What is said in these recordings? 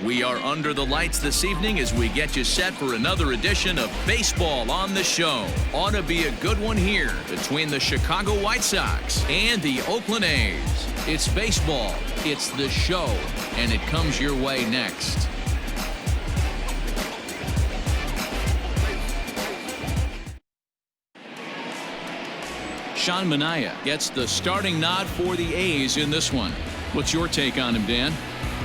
We are under the lights this evening as we get you set for another edition of Baseball on the Show. Ought to be a good one here between the Chicago White Sox and the Oakland A's. It's baseball, it's the show, and it comes your way next. Sean Manaea gets the starting nod for the A's in this one. What's your take on him, Dan?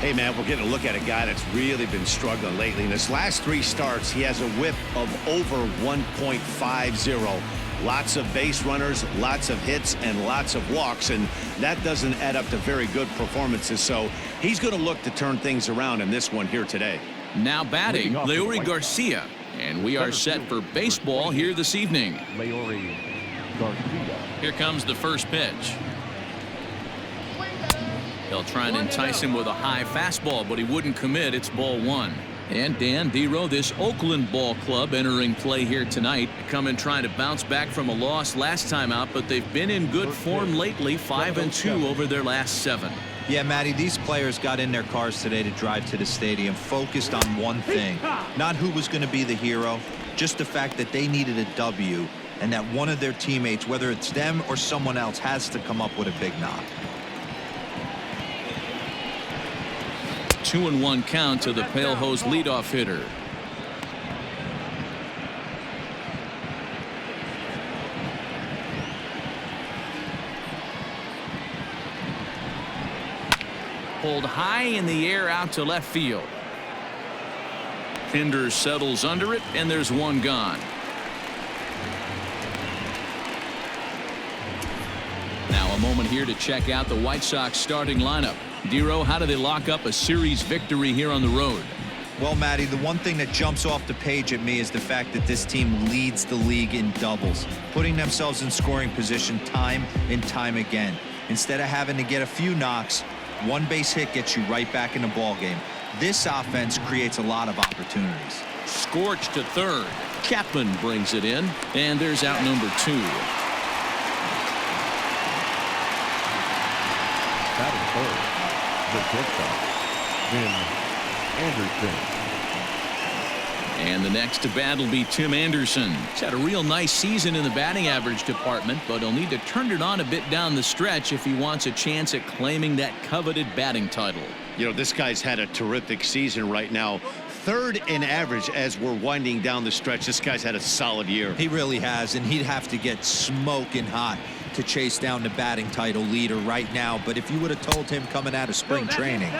Hey, man, we're getting a look at a guy that's really been struggling lately. In his last 3 starts, he has a whip of over 1.50. Lots of base runners, lots of hits, and lots of walks, and that doesn't add up to very good performances. So he's going to look to turn things around in this one here today. Now batting, Leury Garcia, and we are set for baseball here this evening. Leury Garcia. Here comes the first pitch. They'll try and entice him with a high fastball, but he wouldn't commit. It's ball 1. And Dan Dero, this Oakland ball club entering play here tonight, come in trying to bounce back from a loss last time out, but they've been in good form lately, 5-2 over their last 7. Yeah, Matty, these players got in their cars today to drive to the stadium, focused on one thing, not who was going to be the hero, just the fact that they needed a W, and that one of their teammates, whether it's them or someone else, has to come up with a big knock. 2-1 count to the Pale Hose leadoff hitter. Pulled high in the air out to left field. Pinder settles under it, and there's one gone. Now a moment here to check out the White Sox starting lineup. Dero, how do they lock up a series victory here on the road? Well, Matty, the one thing that jumps off the page at me is the fact that this team leads the league in doubles, putting themselves in scoring position time and time again. Instead of having to get a few knocks, one base hit gets you right back in the ball game. This offense creates a lot of opportunities. Scorched to third. Chapman brings it in, and there's out number 2. Batting third, the shortstop, Tim Anderson. And the next to bat will be Tim Anderson. He's had a real nice season in the batting average department, but he'll need to turn it on a bit down the stretch if he wants a chance at claiming that coveted batting title. You know, this guy's had a terrific season right now. 3rd in average as we're winding down the stretch. This guy's had a solid year. He really has, and he'd have to get smoking hot to chase down the batting title leader right now. But if you would have told him coming out of spring training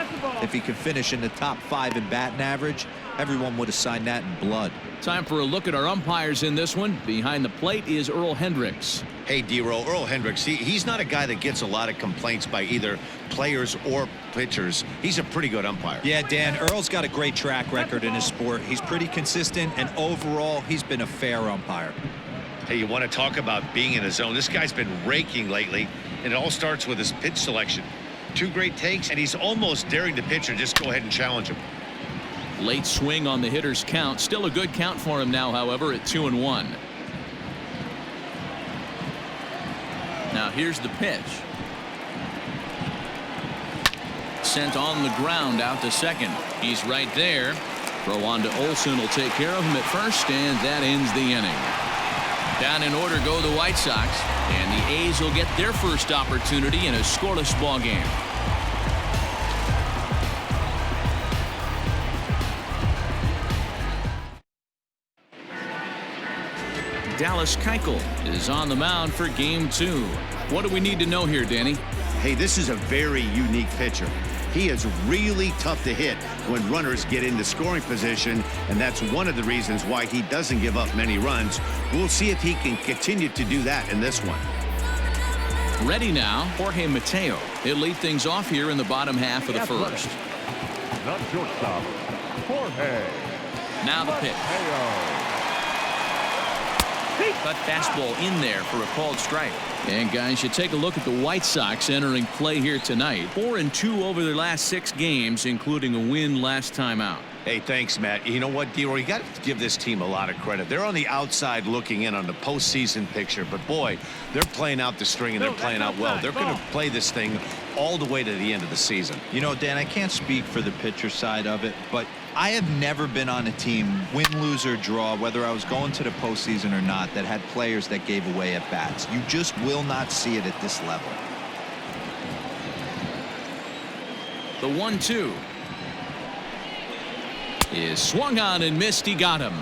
if he could finish in the top 5 in batting average, everyone would have signed that in blood. Time for a look at our umpires in this one. Behind the plate is Earl Hendricks. Hey, Dero, Earl Hendricks, he's not a guy that gets a lot of complaints by either players or pitchers. He's a pretty good umpire. Yeah, Dan, Earl's got a great track record in his sport. He's pretty consistent, and overall, he's been a fair umpire. Hey, you want to talk about being in a zone? This guy's been raking lately, and it all starts with his pitch selection. 2 great takes, and he's almost daring the pitcher just go ahead and challenge him. Late swing on the hitter's count. Still a good count for him now, however, at 2-1. Now here's the pitch. Sent on the ground out to second. He's right there. Throw on to Olsen will take care of him at first, and that ends the inning. Down in order go the White Sox, and the A's will get their first opportunity in a scoreless ball game. Dallas Keuchel is on the mound for game 2. What do we need to know here, Danny? Hey, this is a very unique pitcher. He is really tough to hit when runners get into scoring position, and that's one of the reasons why he doesn't give up many runs. We'll see if he can continue to do that in this one. Ready now, Jorge Mateo. He'll lead things off here in the bottom half of the first. Not shortstop, Jorge. Now the pitch. Cut fastball in there for a called strike. And guys, you take a look at the White Sox entering play here tonight. 4-2 over their last 6 games, including a win last time out. Hey, thanks, Matt. You know what, D-Roy, you got to give this team a lot of credit. They're on the outside looking in on the postseason picture, but boy, they're playing out the string and they're playing out well. They're going to play this thing all the way to the end of the season. You know, Dan, I can't speak for the pitcher side of it, but I have never been on a team, win, lose, or draw, whether I was going to the postseason or not, that had players that gave away at bats. You just will not see it at this level. The 1-2 is swung on and missed. He got him.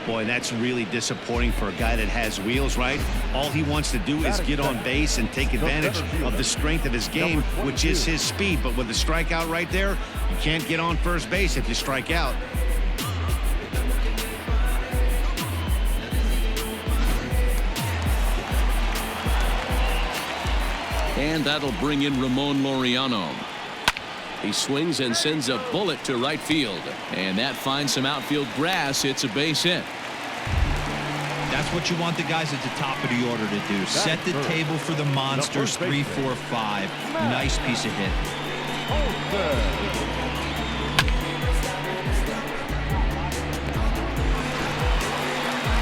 Boy, that's really disappointing for a guy that has wheels, right? All he wants to do is get on base and take advantage of the strength of his game, which is his speed. But with the strikeout right there, you can't get on first base if you strike out. And that'll bring in Ramon Laureano. He swings and sends a bullet to right field. And that finds some outfield grass. It's a base hit. That's what you want the guys at the top of the order to do. Set the table for the monsters. 3, 4, 5. Nice piece of hit.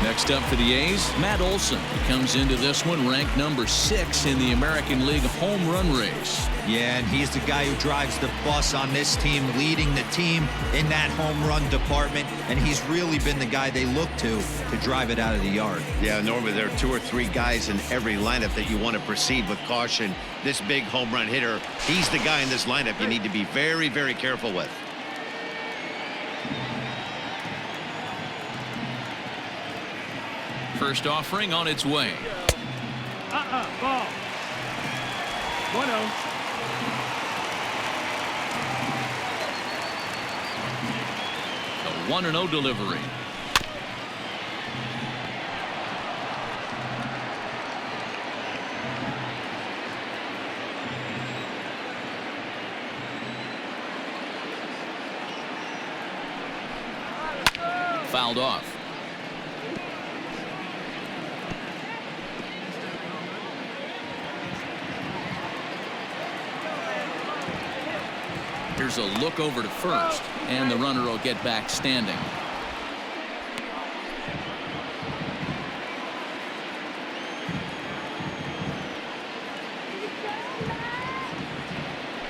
Next up for the A's, Matt Olson. He comes into this one ranked number 6 in the American League home run race. Yeah, and he's the guy who drives the bus on this team, leading the team in that home run department, and he's really been the guy they look to drive it out of the yard. Yeah, normally there are 2 or 3 guys in every lineup that you want to proceed with caution. This big home run hitter, he's the guy in this lineup you need to be very, very careful with. First offering on its way. Ball. 1-0. A 1-0 delivery. Fouled off. Here's a look over to first, and the runner will get back standing.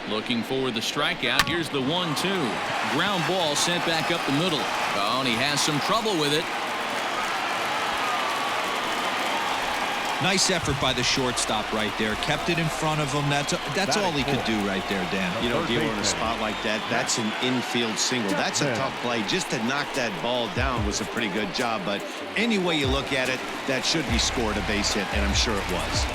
Looking for the strikeout. Here's the 1-2. Ground ball sent back up the middle. Oh, and he has some trouble with it. Nice effort by the shortstop right there. Kept it in front of him. That's all he could do right there, Dan. You know, dealing in a spot like that, that's an infield single. That's a tough play. Just to knock that ball down was a pretty good job. But any way you look at it, that should be scored a base hit, and I'm sure it was.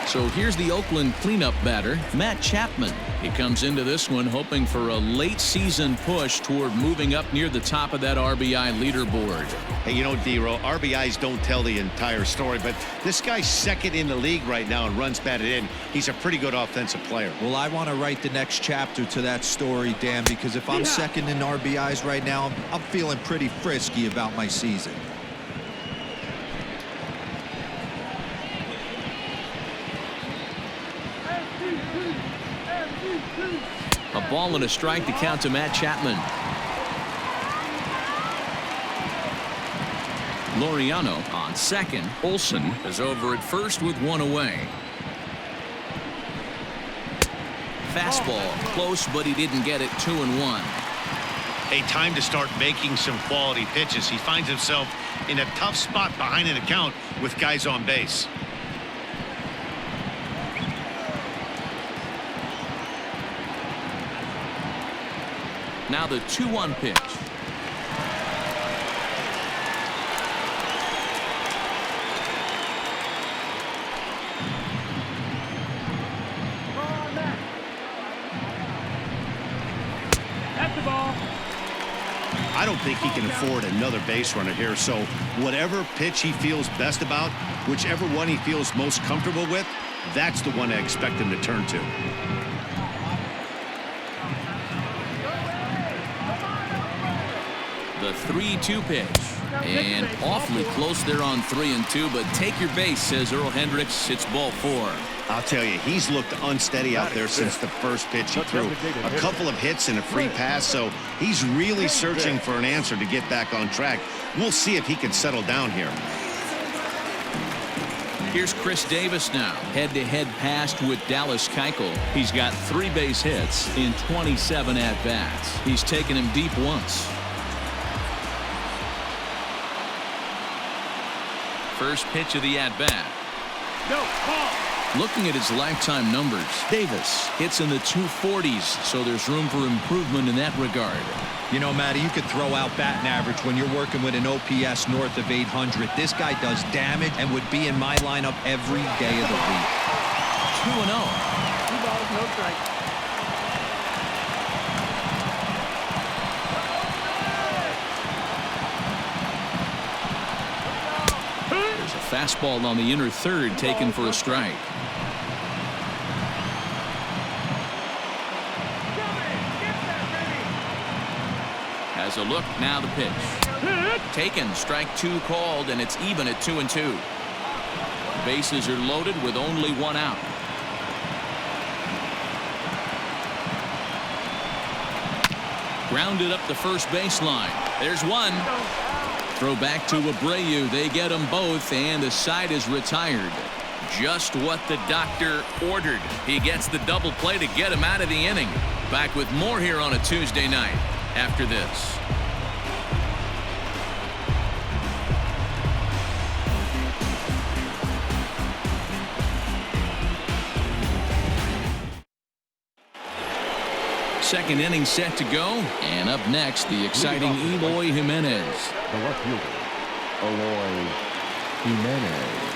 So here's the Oakland cleanup batter, Matt Chapman. He comes into this one hoping for a late season push toward moving up near the top of that RBI leaderboard. Hey, you know, D-Roy, RBIs don't tell the entire story, but this guy's second in the league right now in runs batted in. He's a pretty good offensive player. Well, I want to write the next chapter to that story, Dan, because if I'm second in RBIs right now, I'm feeling pretty frisky about my season. A ball and a strike to count to Matt Chapman. Laureano on second. Olson is over at first with 1 away. Fastball close, but he didn't get it. 2-1. Hey, time to start making some quality pitches. He finds himself in a tough spot behind an account with guys on base. Now the 2-1 pitch. That's the ball. I don't think he can afford another base runner here, so whatever pitch he feels best about, whichever one he feels most comfortable with, that's the one I expect him to turn to. The 3-2 pitch. And awfully close there on 3-2, but take your base, says Earl Hendricks. It's ball 4. I'll tell you, he's looked unsteady out there since the first pitch he threw. A couple of hits and a free pass, so he's really searching for an answer to get back on track. We'll see if he can settle down here. Here's Chris Davis now, head-to-head passed with Dallas Keuchel. He's got 3 base hits in 27 at-bats. He's taken him deep once. First pitch of the at-bat. No, ball. Looking at his lifetime numbers, Davis hits in the 240s, so there's room for improvement in that regard. You know, Matty, you could throw out batting average when you're working with an OPS north of 800. This guy does damage and would be in my lineup every day of the week. 2-0. 2 balls, no strikes. There's a fastball on the inner third taken for a strike. Has a look, now the pitch. Taken, strike 2 called, and it's even at 2-2. Bases are loaded with only 1 out. Grounded up the first baseline. There's 1. Throw back to Abreu. They get them both, and the side is retired. Just what the doctor ordered. He gets the double play to get him out of the inning. Back with more here on a Tuesday night after this. Second inning set to go, and up next, the exciting Eloy Jimenez. The left fielder, Eloy Jimenez.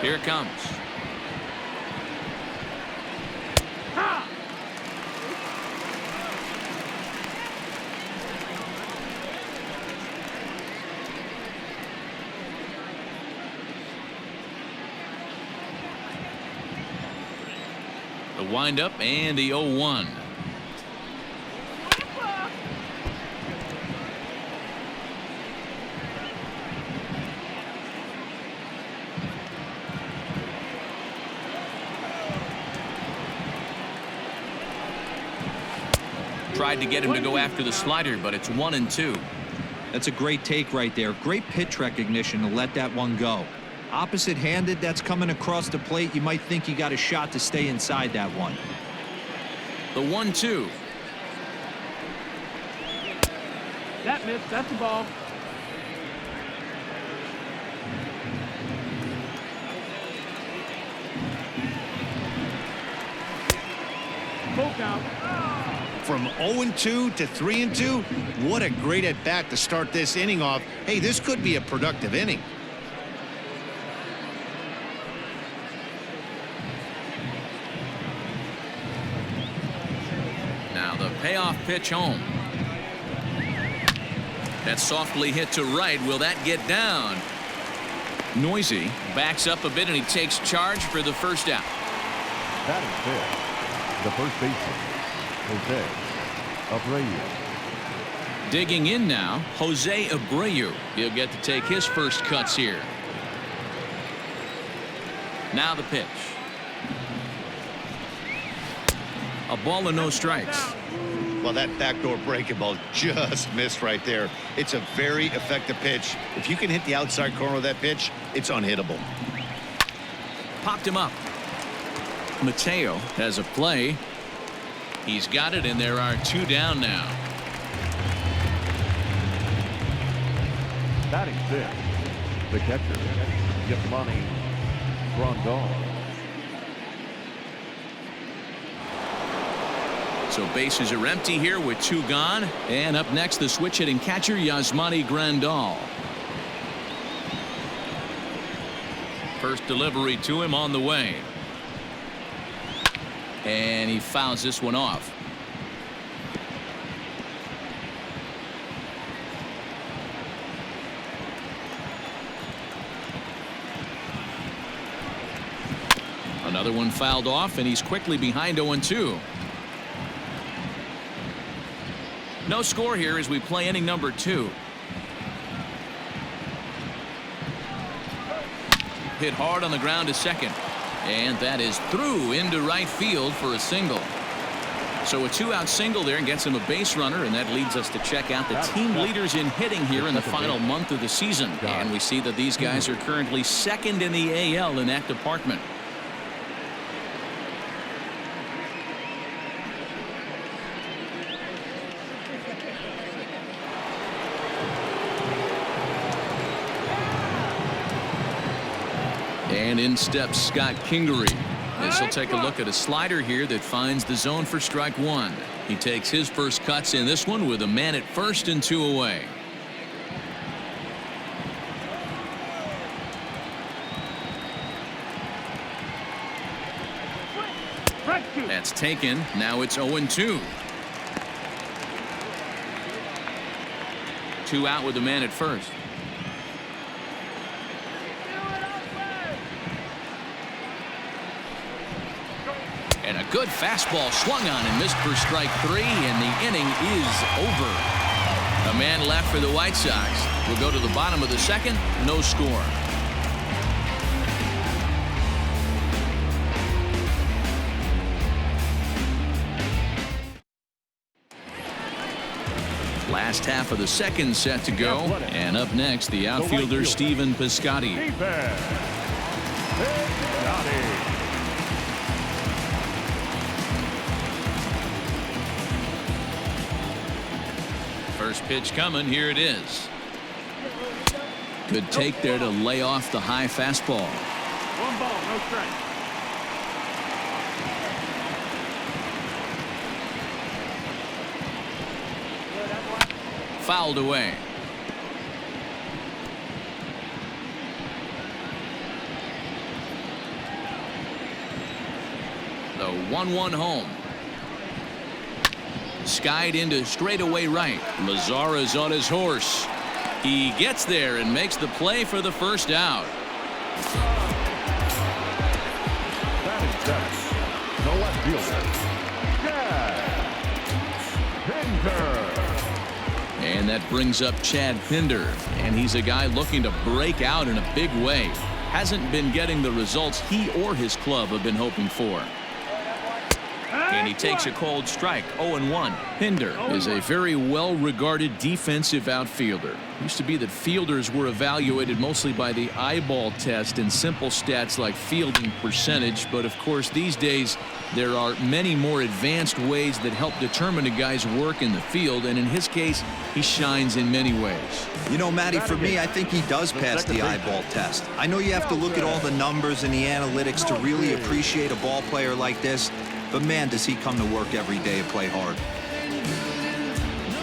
Here it comes. The windup and the 0-1. Tried to get him to go after the slider, but it's 1-2. That's a great take right there. Great pitch recognition to let that one go. Opposite-handed, that's coming across the plate. You might think you got a shot to stay inside that one. The 1-2. That missed. That's a ball. Full count. From 0-2 to 3-2, what a great at-bat to start this inning off. Hey, this could be a productive inning. Now the payoff pitch home. That's softly hit to right. Will that get down? Noisy backs up a bit, and he takes charge for the first out. That is fifth. The first baseman, Jose Abreu. Digging in now, Jose Abreu. He'll get to take his first cuts here. Now the pitch. A ball and no strikes. Well, that backdoor breaking ball just missed right there. It's a very effective pitch. If you can hit the outside corner of that pitch, it's unhittable. Popped him up. Mateo has a play. He's got it, and there are 2 down now. Batting sixth, the catcher, Yasmani Grandal. So bases are empty here with 2 gone. And up next, the switch hitting catcher, Yasmani Grandal. First delivery to him on the way. And he fouls this one off. Another one fouled off, and he's quickly behind 0-2. No score here as we play inning number 2. Hit hard on the ground to second. And that is through into right field for a single. So a 2-out single there and gets him a base runner, and that leads us to check out the team leaders in hitting here in the final month of the season. And we see that these guys are currently second in the AL in that department. And in steps Scott Kingery. This will take a look at a slider here that finds the zone for strike 1. He takes his first cuts in this one with a man at first and 2 away. That's taken. Now it's 0-2. 2 out with a man at first. And a good fastball swung on and missed for strike 3, and the inning is over. A man left for the White Sox. We'll go to the bottom of the second. No score. Last half of the second set to go. And up next, the outfielder Stephen Piscotty. First pitch coming. Here it is. Good take there to lay off the high fastball. 1 ball, no strike. Fouled away. The 1-1 home. Skied into straightaway right. Lazara's on his horse. He gets there and makes the play for the first out. Batting sets. The left fielder. Pinder. And that brings up Chad Pinder. And he's a guy looking to break out in a big way. Hasn't been getting the results he or his club have been hoping for. And he takes a cold strike. 0-1. Pinder is a very well-regarded defensive outfielder. Used to be that fielders were evaluated mostly by the eyeball test and simple stats like fielding percentage. But of course, these days, there are many more advanced ways that help determine a guy's work in the field. And in his case, he shines in many ways. You know, Matty, for me, I think he does pass the eyeball test. I know you have to look at all the numbers and the analytics to really appreciate a ball player like this. But man, does he come to work every day and play hard.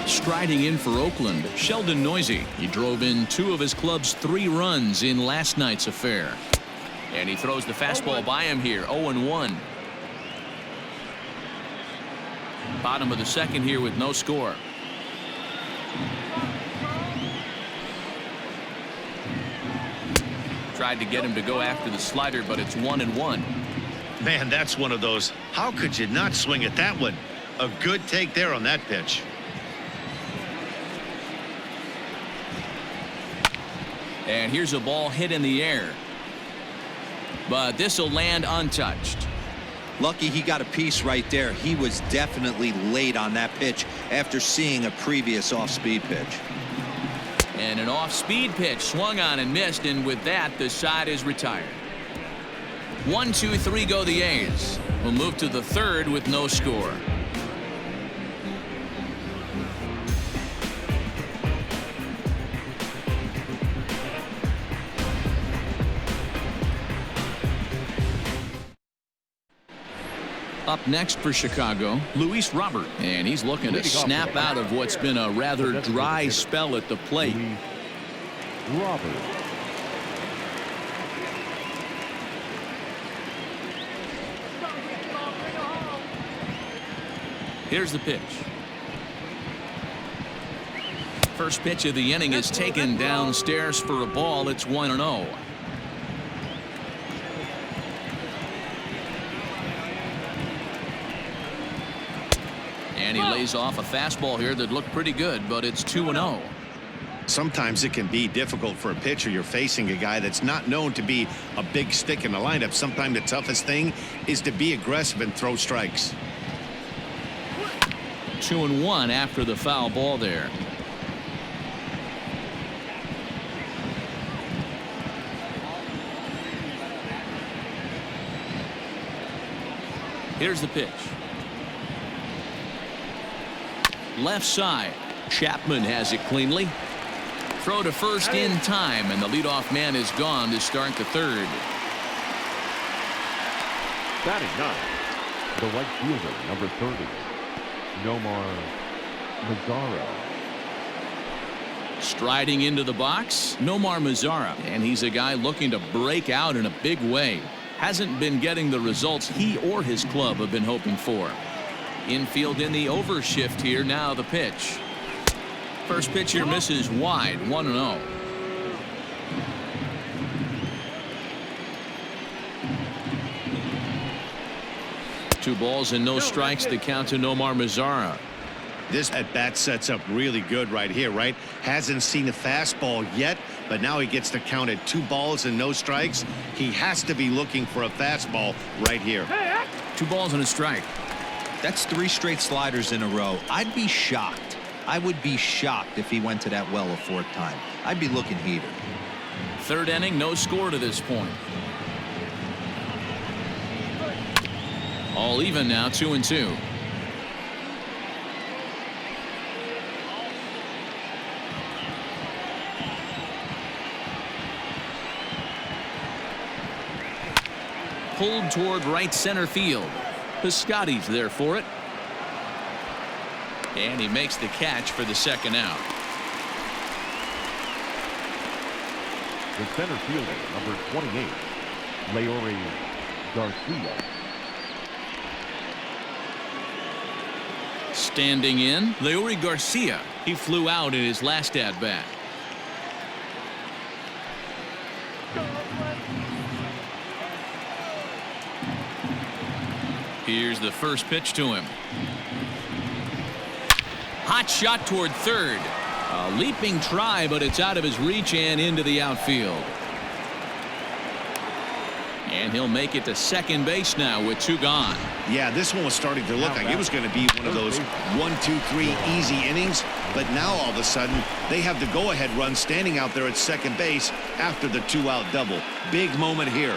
Striding in for Oakland, Sheldon Noisy. He drove in 2 of his club's 3 runs in last night's affair. And he throws the fastball by him here. 0-1. Bottom of the second here with no score. Tried to get him to go after the slider, but it's 1-1. Man, that's one of those. How could you not swing at that one? A good take there on that pitch. And here's a ball hit in the air. But this will land untouched. Lucky he got a piece right there. He was definitely late on that pitch after seeing a previous off-speed pitch. And an off-speed pitch swung on and missed, and with that, the side is retired. 1, 2, 3 go the A's. We'll move to the third with no score. Up next for Chicago, Luis Robert. And he's looking to snap out of what's been a rather dry spell at the plate. Robert. Here's the pitch. First pitch of the inning is taken downstairs for a ball. It's 1-0. And he lays off a fastball here that looked pretty good, but it's 2-0. Sometimes it can be difficult for a pitcher. You're facing a guy that's not known to be a big stick in the lineup. Sometimes the toughest thing is to be aggressive and throw strikes. 2-1 after the foul ball there. Here's the pitch. Left side. Chapman has it cleanly. Throw to first in time, and the leadoff man is gone to start the third. Batting ninth, the right fielder, number 30, Nomar Mazara. Striding into the box, Nomar Mazara, and he's a guy looking to break out in a big way. Hasn't been getting the results he or his club have been hoping for. Infield in the overshift here. Now the pitch. First pitch here misses wide. 1-0. Two balls and no strikes. The count to Nomar Mazara. This at bat sets up really good right here, right? Hasn't seen a fastball yet, but now he gets to count at 2 balls and no strikes. He has to be looking for a fastball right here. 2 balls and a strike. That's 3 straight sliders in a row. I'd be shocked. I would be shocked if he went to that well a 4th time. I'd be looking heated. Third inning, no score to this point. All even now, 2-2. Pulled toward right center field. Piscotty's there for it. And he makes the catch for the second out. The center fielder, number 28, Leori Garcia. Standing in, Leori Garcia. He flew out in his last at-bat. Here's the first pitch to him. Hot shot toward third. A leaping try, but it's out of his reach and into the outfield. And he'll make it to second base now with 2 gone. Yeah, this one was starting to look like it was going to be one of those 1, 2, 3 easy innings. But now all of a sudden they have the go-ahead run standing out there at second base after the 2-out double. Big moment here.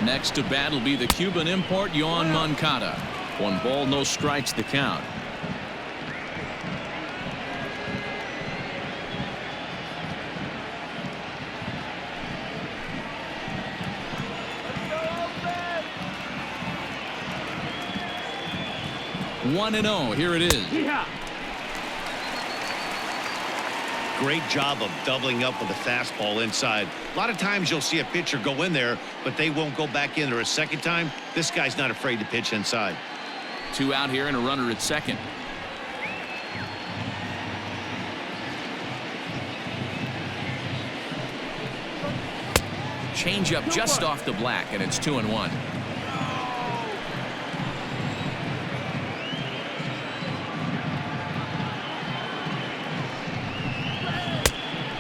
Next to bat will be the Cuban import, Yoan Moncada. 1 ball, no strikes, the count. One and 0. Here it is. Great job of doubling up with a fastball inside. A lot of times you'll see a pitcher go in there, but they won't go back in there a second time. This guy's not afraid to pitch inside. 2 out here and a runner at second. Change up just off the black, and it's 2-1.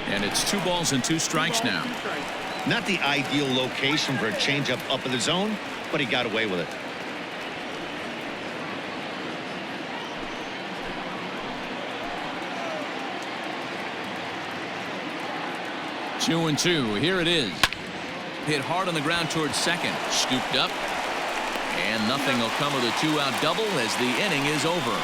And it's 2 balls and 2 strikes now. Not the ideal location for a changeup up in the zone, but he got away with it. Two and 2. Here it is. Hit hard on the ground towards second. Scooped up. And nothing will come of the 2-out double as the inning is over.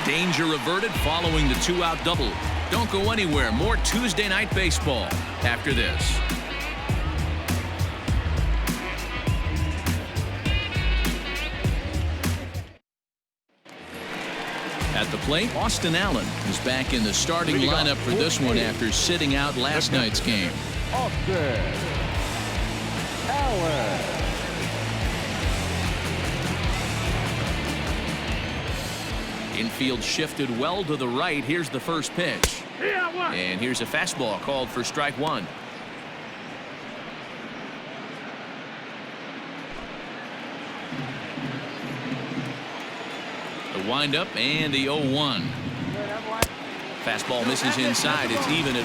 Danger averted following the 2-out double. Don't go anywhere. More Tuesday Night Baseball after this. At the plate, Austin Allen is back in the starting lineup for this one after sitting out last night's game. Austin Allen. Infield shifted well to the right. Here's the first pitch. And here's a fastball called for strike one. The windup and the 0-1. Fastball misses inside. It's even at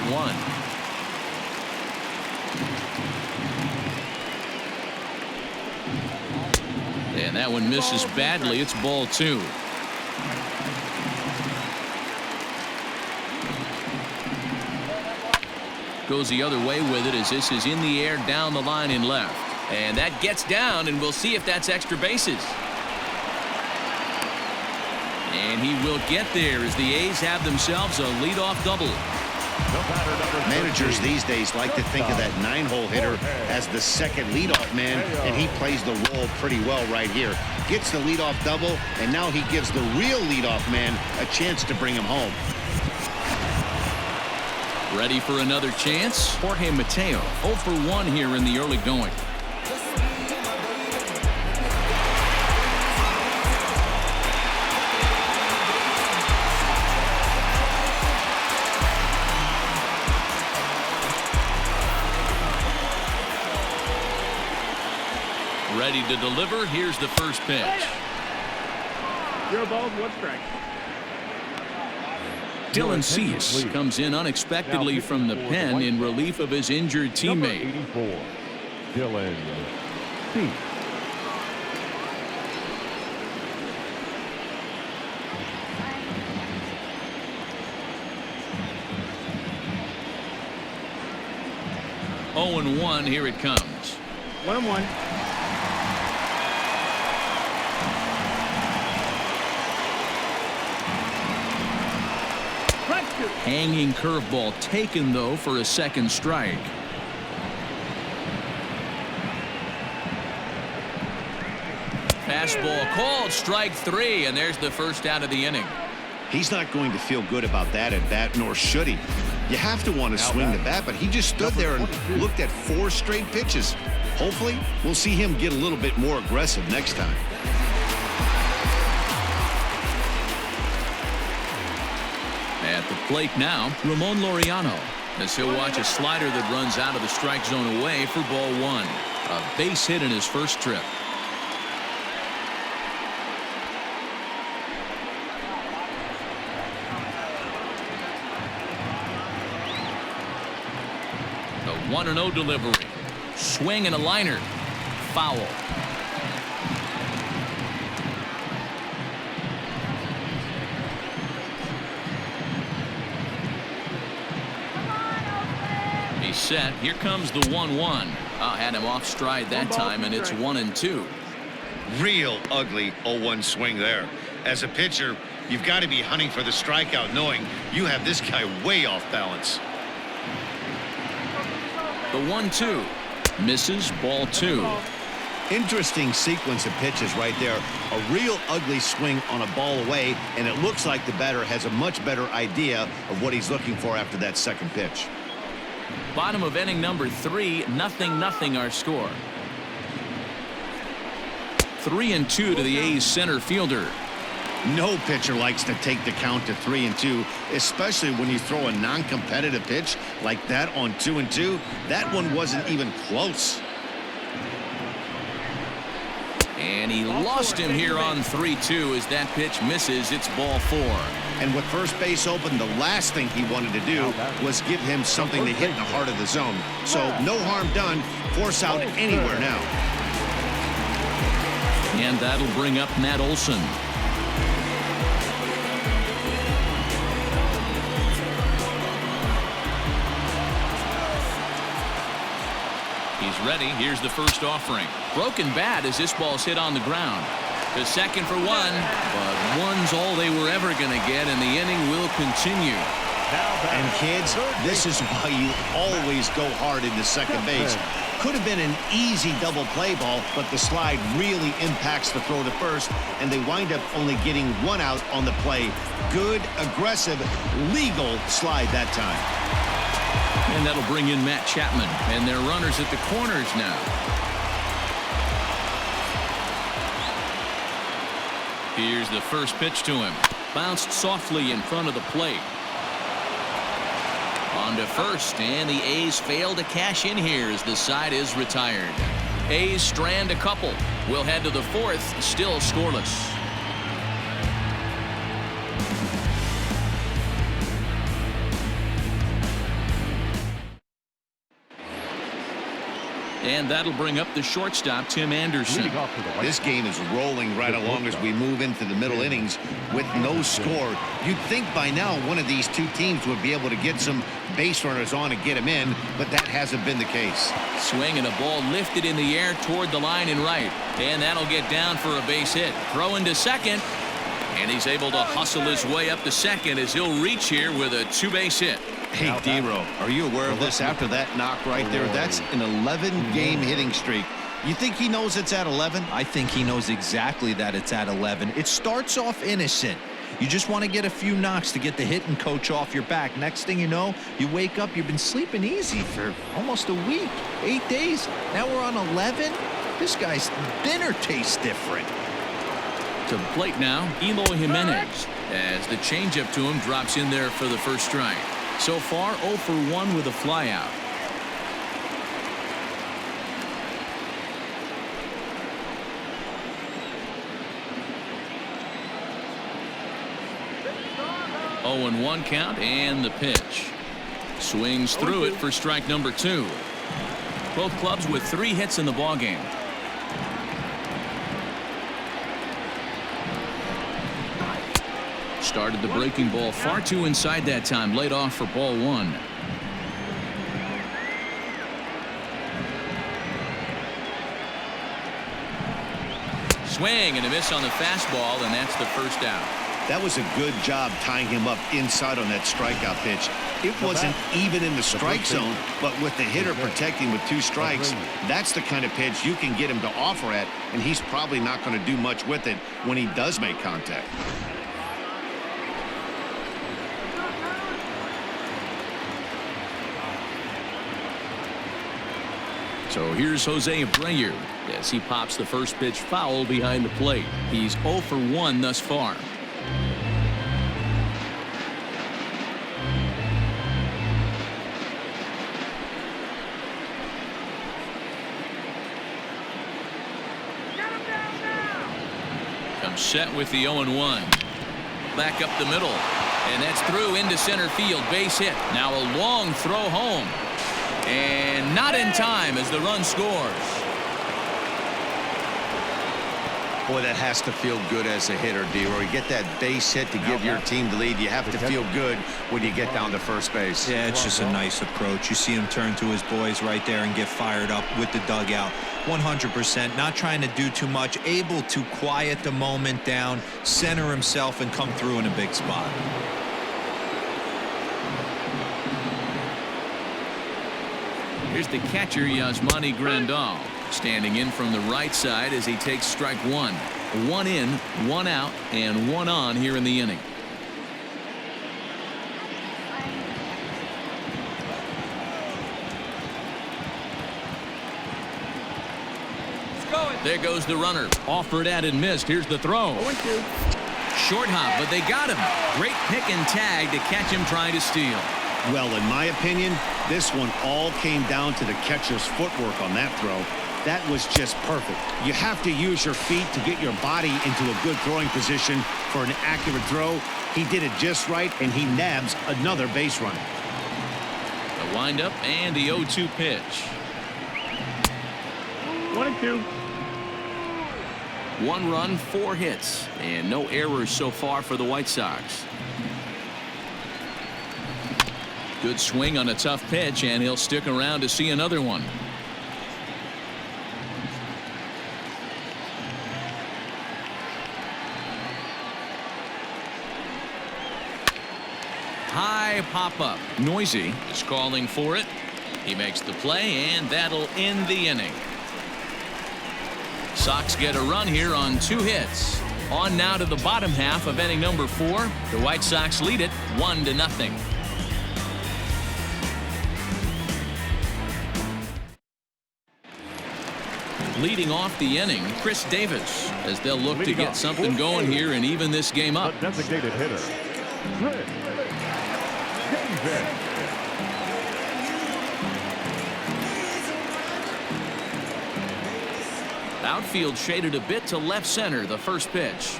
1. And that one misses badly. It's ball 2. Goes the other way with it as this is in the air down the line in left. And that gets down, and we'll see if that's extra bases. And he will get there as the A's have themselves a leadoff double. Managers these days like to think of that 9-hole hitter as the second leadoff man, and he plays the role pretty well right here. Gets the leadoff double, and now he gives the real leadoff man a chance to bring him home. Ready for another chance? Jorge Mateo 0 for 1 here in the early going. Ready to deliver. Here's the first pitch. 0 balls, 1 strike. Dylan Cease comes in unexpectedly from the pen in relief of his injured teammate. 84, Dylan Cease. Oh and 1. Here it comes. 1-1. Hanging curveball taken, though, for a second strike. Fastball called, strike 3, and there's the first out of the inning. He's not going to feel good about that at bat, nor should he. You have to want to swing the bat, but he just stood there and looked at 4 straight pitches. Hopefully, we'll see him get a little bit more aggressive next time. At the plate now, Ramon Laureano, as he'll watch a slider that runs out of the strike zone away for ball 1. A base hit in his first trip. The 1-0 delivery. Swing and a liner. Foul. He's set. Here comes the 1-1. Had him off stride that time, and it's 1-2. Real ugly 0-1 swing there. As a pitcher, you've got to be hunting for the strikeout, knowing you have this guy way off balance. The 1-2 misses, ball 2. Interesting sequence of pitches right there. A real ugly swing on a ball away, and it looks like the batter has a much better idea of what he's looking for after that second pitch. Bottom of inning number 3, 0-0 our score. 3-2 to the A's center fielder. No pitcher likes to take the count to 3-2, especially when you throw a non-competitive pitch like that on 2-2. That one wasn't even close. And he lost him here on 3-2 as that pitch misses. It's ball 4. And with first base open, the last thing he wanted to do was give him something to hit in the heart of the zone. So no harm done. Force out anywhere now. And that'll bring up Matt Olson. He's ready. Here's the first offering. Broken bat as this ball's hit on the ground. To second for 1, but 1's all they were ever going to get, and the inning will continue. And kids, this is why you always go hard into second base. Could have been an easy double play ball, but the slide really impacts the throw to first, and they wind up only getting 1 out on the play. Good, aggressive, legal slide that time. And that'll bring in Matt Chapman, and their runners at the corners now. Here's the first pitch to him. bounced softly in front of the plate. On to first, and the A's fail to cash in here as the side is retired. A's strand a couple. We'll head to the fourth, still scoreless. And that'll bring up the shortstop, Tim Anderson. This game is rolling right along as we move into the middle innings with no score. You'd think by now one of these two teams would be able to get some base runners on and get them in, but that hasn't been the case. Swing and a ball lifted in the air toward the line and right. And that'll get down for a base hit. Throw into second. And he's able to hustle his way up to second as he'll reach here with a two-base hit. Hey, D-Row, are you aware of this after that knock right there? That's an 11-game hitting streak. You think he knows it's at 11? I think he knows exactly that it's at 11. It starts off innocent. You just want to get a few knocks to get the hitting coach off your back. Next thing you know, you wake up, you've been sleeping easy for almost a week, 8 days. Now we're on 11. This guy's dinner tastes different. To the plate now, Eloy Jimenez, as the changeup to him drops in there for the first strike. So far, 0 for 1 with a flyout. Oh, and 1 count, and the pitch. Swings through it for strike number 2. Both clubs with 3 hits in the ballgame. Started the breaking ball far too inside that time. Laid off for ball 1. Swing and a miss on the fastball, and that's the first out. That was a good job tying him up inside on that strikeout pitch. It wasn't even in the strike zone, but with the hitter protecting with 2 strikes, that's the kind of pitch you can get him to offer at, and he's probably not going to do much with it when he does make contact. So here's Jose Abreu as he pops the first pitch foul behind the plate. He's 0 for 1 thus far. Comes set with the 0-1. Back up the middle. And that's through into center field. Base hit. Now a long throw home. And not in time as the run scores. Boy, that has to feel good as a hitter, D-Roy. You get that base hit to give your team the lead. You have to feel good when you get down to first base. Yeah, it's just a nice approach. You see him turn to his boys right there and get fired up with the dugout. 100%, not trying to do too much, able to quiet the moment down, center himself, and come through in a big spot. Here's the catcher, Yasmani Grandal, standing in from the right side as he takes strike 1. 1 in, 1 out, and 1 on here in the inning. There goes the runner. Offered at and missed. Here's the throw. 0-2. Short hop, but they got him. Great pick and tag to catch him trying to steal. Well, in my opinion, this one all came down to the catcher's footwork on that throw. That was just perfect. You have to use your feet to get your body into a good throwing position for an accurate throw. He did it just right, and he nabs another base runner. The windup and the 0-2 pitch. 1-2. 1 run, 4 hits, and no errors so far for the White Sox. Good swing on a tough pitch, and he'll stick around to see another one. High pop-up. Noisy is calling for it. He makes the play, and that'll end the inning. Sox get a run here on 2 hits. On now to the bottom half of inning number 4. The White Sox lead it 1-0. Leading off the inning, Chris Davis, as they'll look to get something going here and even this game up. The designated hitter, Chris Davis. Outfield shaded a bit to left center, the first pitch.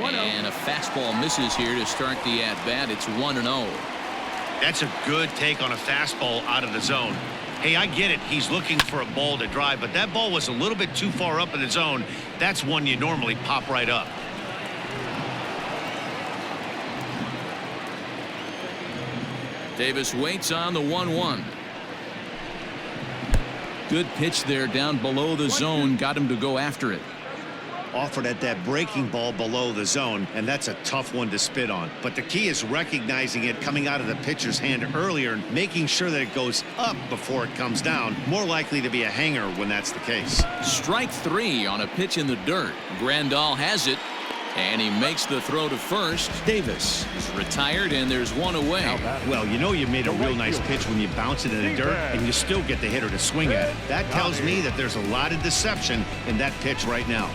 And a fastball misses here to start the at-bat. It's 1-0. That's a good take on a fastball out of the zone. Hey, I get it. He's looking for a ball to drive, but that ball was a little bit too far up in the zone. That's one you normally pop right up. Davis waits on the 1-1. Good pitch there down below the zone. Got him to go after it. Offered at that breaking ball below the zone, and that's a tough one to spit on. But the key is recognizing it coming out of the pitcher's hand earlier and making sure that it goes up before it comes down. More likely to be a hanger when that's the case. Strike 3 on a pitch in the dirt. Grandal has it, and he makes the throw to first. Davis is retired, and there's one away. Well, you know you made a real nice pitch when you bounce it in the dirt and you still get the hitter to swing at it. That tells me that there's a lot of deception in that pitch right now.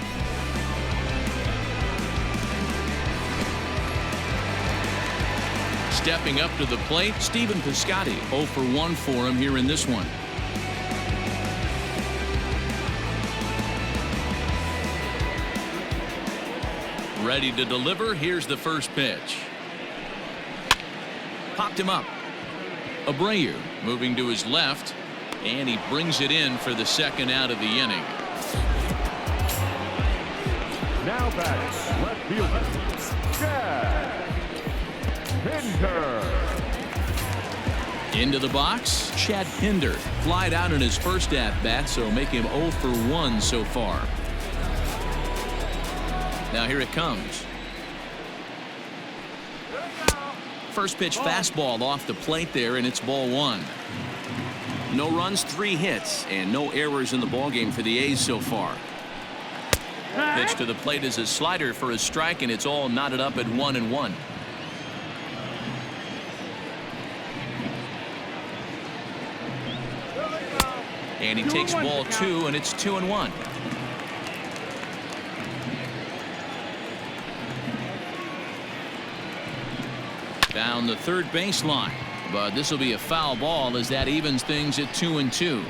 Stepping up to the plate, Stephen Piscotty. 0 for 1 for him here in this one. Ready to deliver. Here's the first pitch. Popped him up. Abreu moving to his left, and he brings it in for the second out of the inning. Now batting, left fielder, Chad Pinder. Into the box, Chad Pinder. Flied out in his first at-bat, so make him 0 for 1 so far. Now here it comes. First pitch fastball off the plate there, and it's ball 1. No runs, 3 hits, and no errors in the ballgame for the A's so far. Pitch to the plate is a slider for a strike, and it's all knotted up at 1-1. And he takes ball 2, and it's 2-1. Down the third baseline, but this will be a foul ball as that evens things at 2-2.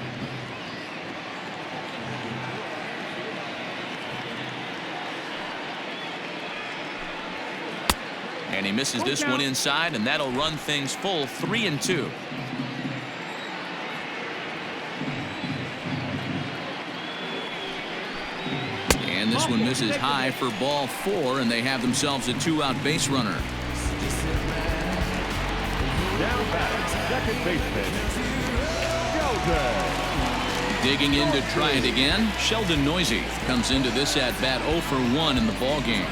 And he misses this one inside, and that'll run things full 3-2. And this one misses high for ball 4, and they have themselves a 2-out base runner. Now batting, second baseman, Sheldon. Digging in to try it again, Sheldon Noisy comes into this at-bat 0 for 1 in the ballgame.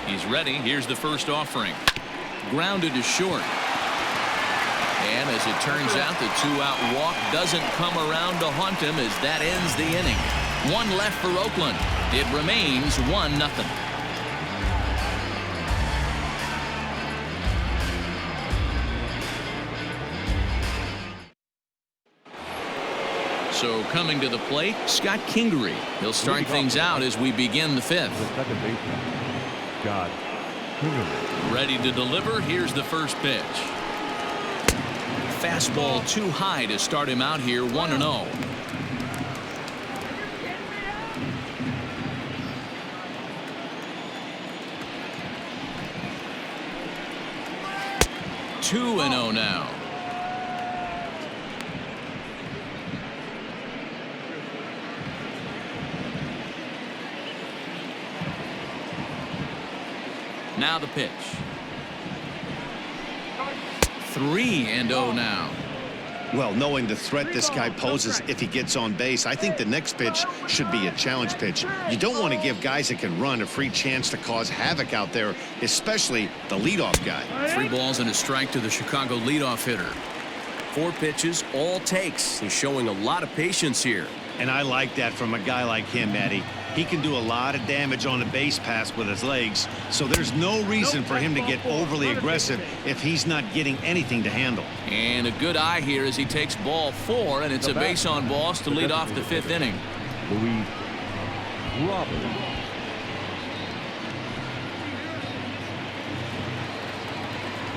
He's ready. Here's the first offering. Grounded to short. And as it turns out, the 2-out walk doesn't come around to haunt him as that ends the inning. 1 left for Oakland. It remains 1-0. So coming to the plate, Scott Kingery. He'll start things out as we begin the 5th. The second baseman, Scott Kingery. Ready to deliver. Here's the first pitch. Fastball too high to start him out here, 1-0. Two and 0 now. Now the pitch. 3-0 now. Well, knowing the threat this guy poses if he gets on base, I think the next pitch should be a challenge pitch. You don't want to give guys that can run a free chance to cause havoc out there, especially the leadoff guy. 3 balls and a strike to the Chicago leadoff hitter. 4 pitches, all takes. He's showing a lot of patience here. And I like that from a guy like him, Matty. He can do a lot of damage on a base pass with his legs, so there's no reason for him to get overly aggressive if he's not getting anything to handle. And a good eye here as he takes ball 4, and it's a base on balls to lead off the 5th inning. Luis Robert.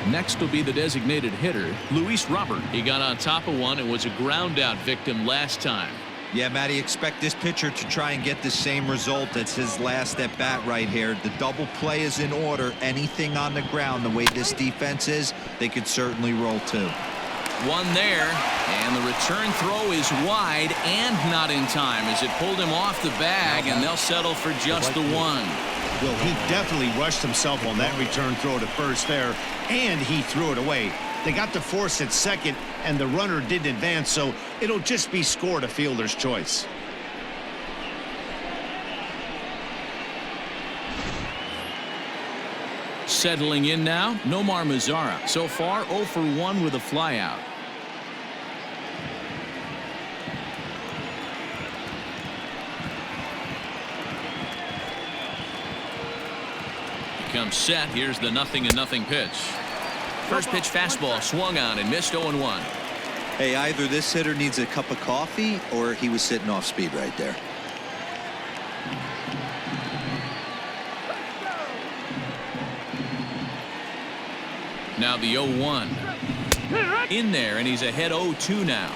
Next will be the designated hitter, Luis Robert. He got on top of one and was a ground out victim last time. Yeah, Matty, expect this pitcher to try and get the same result. That's his last at bat right here. The double play is in order. Anything on the ground, the way this defense is, they could certainly roll 2. One there, and the return throw is wide and not in time as it pulled him off the bag, and they'll settle for just the 1. Well, he definitely rushed himself on that return throw to first there, and he threw it away. They got to force at second, and the runner didn't advance, so it'll just be scored a fielder's choice. Settling in now, Nomar Mazara. So far, 0 for 1 with a flyout. Comes set. Here's the 0-0 pitch. First pitch fastball swung on and missed 0-1. Hey, either this hitter needs a cup of coffee or he was sitting off speed right there. Now the 0-1. In there, and he's ahead 0-2 now.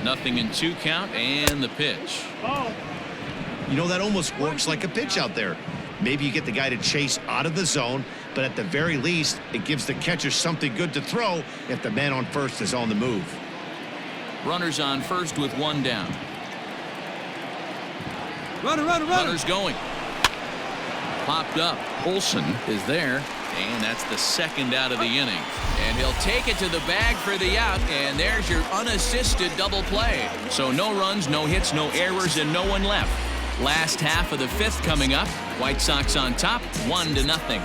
Nothing in 2 count, and the pitch. You know, that almost works like a pitch out there. Maybe you get the guy to chase out of the zone, but at the very least, it gives the catcher something good to throw if the man on first is on the move. Runners on first with 1 down. Runners going. Popped up. Olsen is there, and that's the 2nd out of the inning. And he'll take it to the bag for the out, and there's your unassisted double play. So no runs, no hits, no errors, and no one left. Last half of the 5th coming up. White Sox on top, 1-0.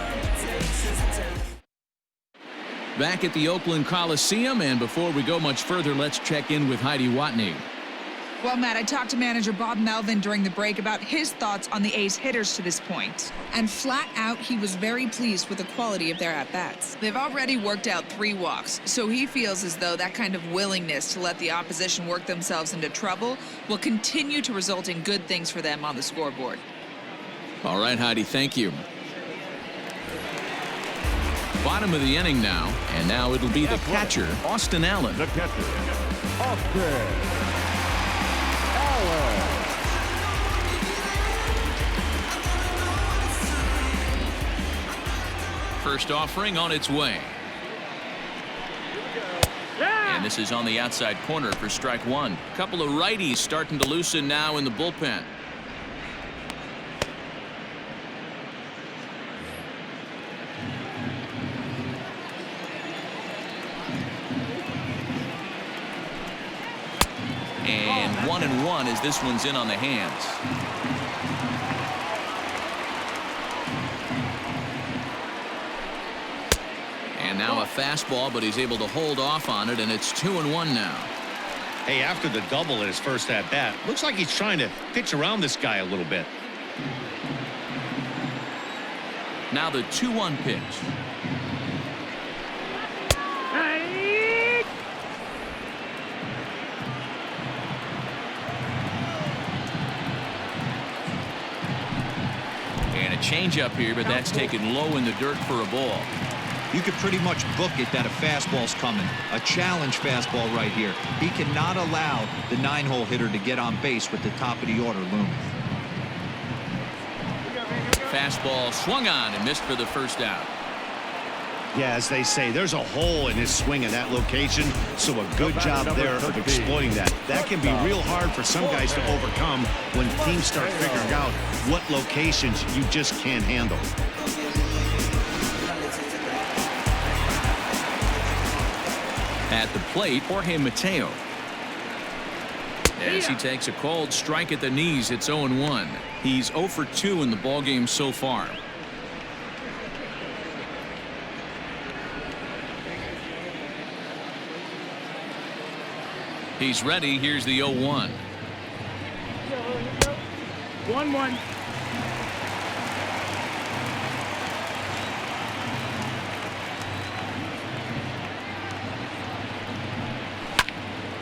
Back at the Oakland Coliseum, and before we go much further, let's check in with Heidi Watney. Well, Matt, I talked to manager Bob Melvin during the break about his thoughts on the A's hitters to this point. And flat out, he was very pleased with the quality of their at-bats. They've already worked out 3 walks, so he feels as though that kind of willingness to let the opposition work themselves into trouble will continue to result in good things for them on the scoreboard. All right, Heidi, thank you. Bottom of the inning now, and now it'll be the catcher, Austin Allen. The catcher, Austin Allen. First offering on its way. And this is on the outside corner for strike 1. Couple of righties starting to loosen now in the bullpen. And 1-1 as this one's in on the hands. And now a fastball, but he's able to hold off on it, and it's 2-1 now. Hey, after the double at his first at-bat, looks like he's trying to pitch around this guy a little bit. Now the 2-1 pitch. And a changeup here, but that's taken low in the dirt for a ball. You could pretty much book it that a fastball's coming. A challenge fastball right here. He cannot allow the 9-hole hitter to get on base with the top of the order looming. Fastball swung on and missed for the first out. Yeah, as they say, there's a hole in his swing in that location, so a good job there of exploiting that. That can be real hard for some guys to overcome when teams start figuring out what locations you just can't handle. At the plate, Jorge Mateo. as he takes a cold strike at the knees. It's 0-1. He's 0 for 2 in the ballgame so far. He's ready. Here's the 0-1. 1-1.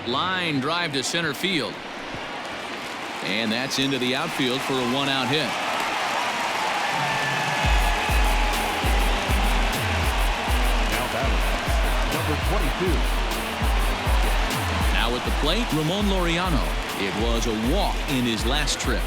Line drive to center field. And that's into the outfield for a 1-out hit. Now batting, number 22. Now at the plate, Ramon Laureano. It was a walk in his last trip.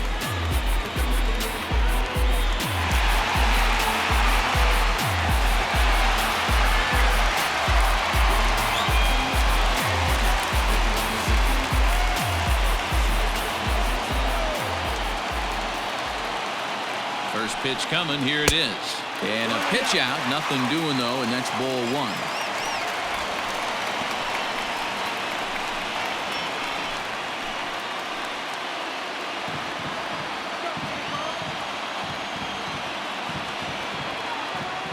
First pitch coming. Here it is. And a pitch out. Nothing doing, though, and that's ball 1.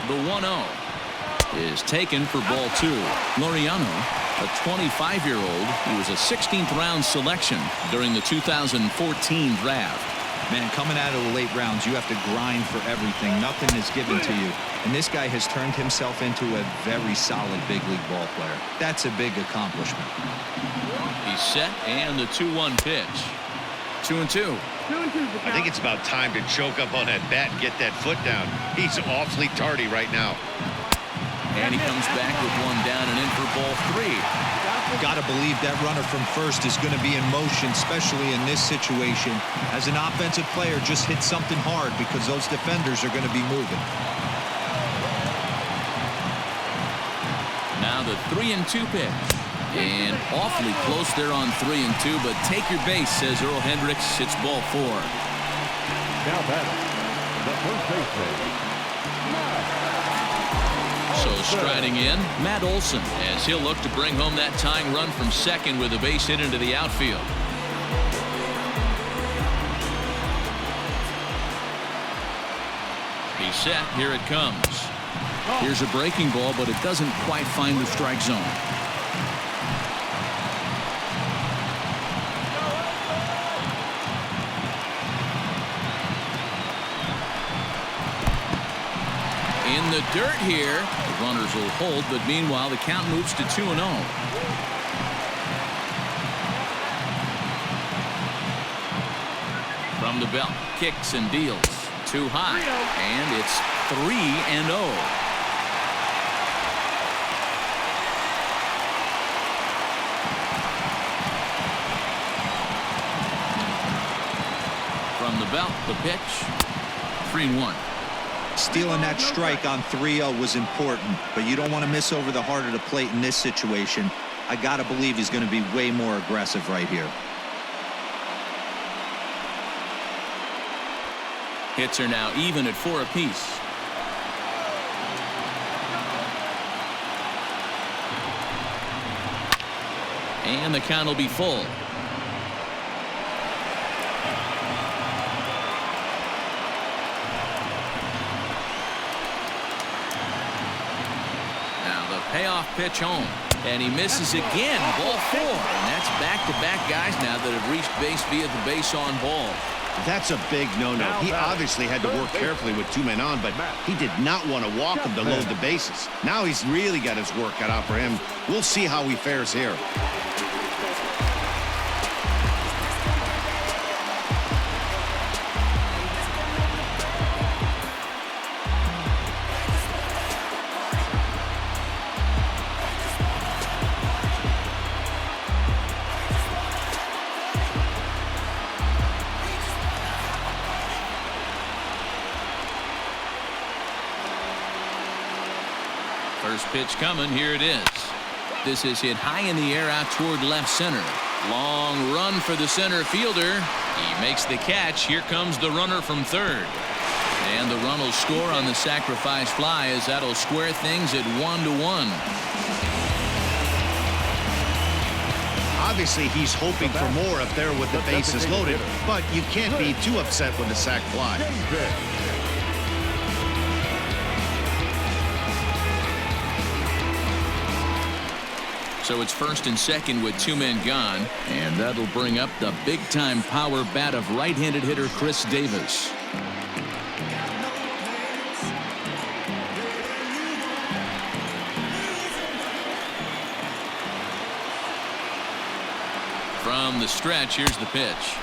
The 1-0 is taken for ball 2. Laureano, a 25-year-old who was a 16th round selection during the 2014 draft. Man, coming out of the late rounds, you have to grind for everything. Nothing is given to you. And this guy has turned himself into a very solid big league ball player. That's a big accomplishment. He's set, and the 2-1 pitch. 2-2. 2-2. I think it's about time to choke up on that bat and get that foot down. He's awfully tardy right now. And he comes back with one down and in for ball 3. Got to believe that runner from first is going to be in motion, especially in this situation. As an offensive player, just hit something hard because those defenders are going to be moving. Now the 3-2 pitch. And awfully close there on 3-2, but take your base, says Earl Hendricks. It's ball 4. Now batting, the first baseman. So striding in, Matt Olson, as he'll look to bring home that tying run from second with a base hit into the outfield. He's set. Here it comes. Here's a breaking ball, but it doesn't quite find the strike zone. In the dirt here. The runners will hold, but meanwhile the count moves to 2-0. From the belt, kicks and deals. Too high, and it's 3-0. From the belt, the pitch. 3-1. Stealing that strike on 3-0 was important, but you don't want to miss over the heart of the plate in this situation. I got to believe he's going to be way more aggressive right here. Hits are now even at 4 apiece. And the count will be full. Payoff pitch home, and he misses again. Ball 4, and that's back-to-back guys now that have reached base via the base on ball. That's a big no-no. He obviously had to work carefully with 2 men on, but he did not want to walk him to load the bases. Now he's really got his work cut out for him. We'll see how he fares here. First pitch coming. Here it is. This is hit high in the air out toward left center. Long run for the center fielder. He makes the catch. Here comes the runner from third. And the run will score on the sacrifice fly, as that'll square things at 1-1. Obviously, he's hoping for more up there with the bases loaded, but you can't be too upset with a sac fly. So it's first and second with 2 men gone, and that'll bring up the big-time power bat of right-handed hitter Chris Davis. From the stretch, here's the pitch.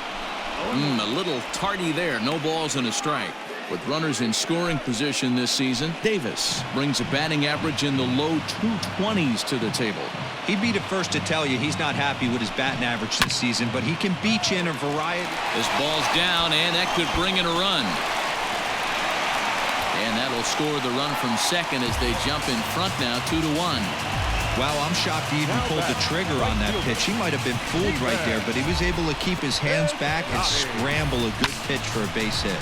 A little tardy there. No balls and a strike. With runners in scoring position this season, Davis brings a batting average in the low 220s to the table. He'd be the first to tell you he's not happy with his batting average this season, but he can beat you in a variety. This ball's down, and that could bring in a run. And that'll score the run from second as they jump in front now 2-1. Wow, I'm shocked he even pulled the trigger on that pitch. He might have been fooled right there, but he was able to keep his hands back and scramble a good pitch for a base hit.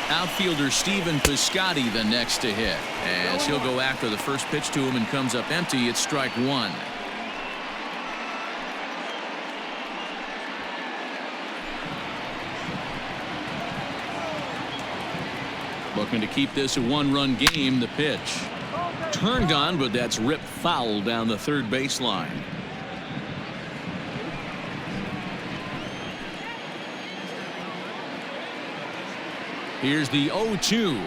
Outfielder Stephen Piscotty the next to hit, as he'll go after the first pitch to him and comes up empty. It's strike one. Looking to keep this a one-run game. The pitch turned on, but that's ripped foul down the third baseline. Here's the 0-2.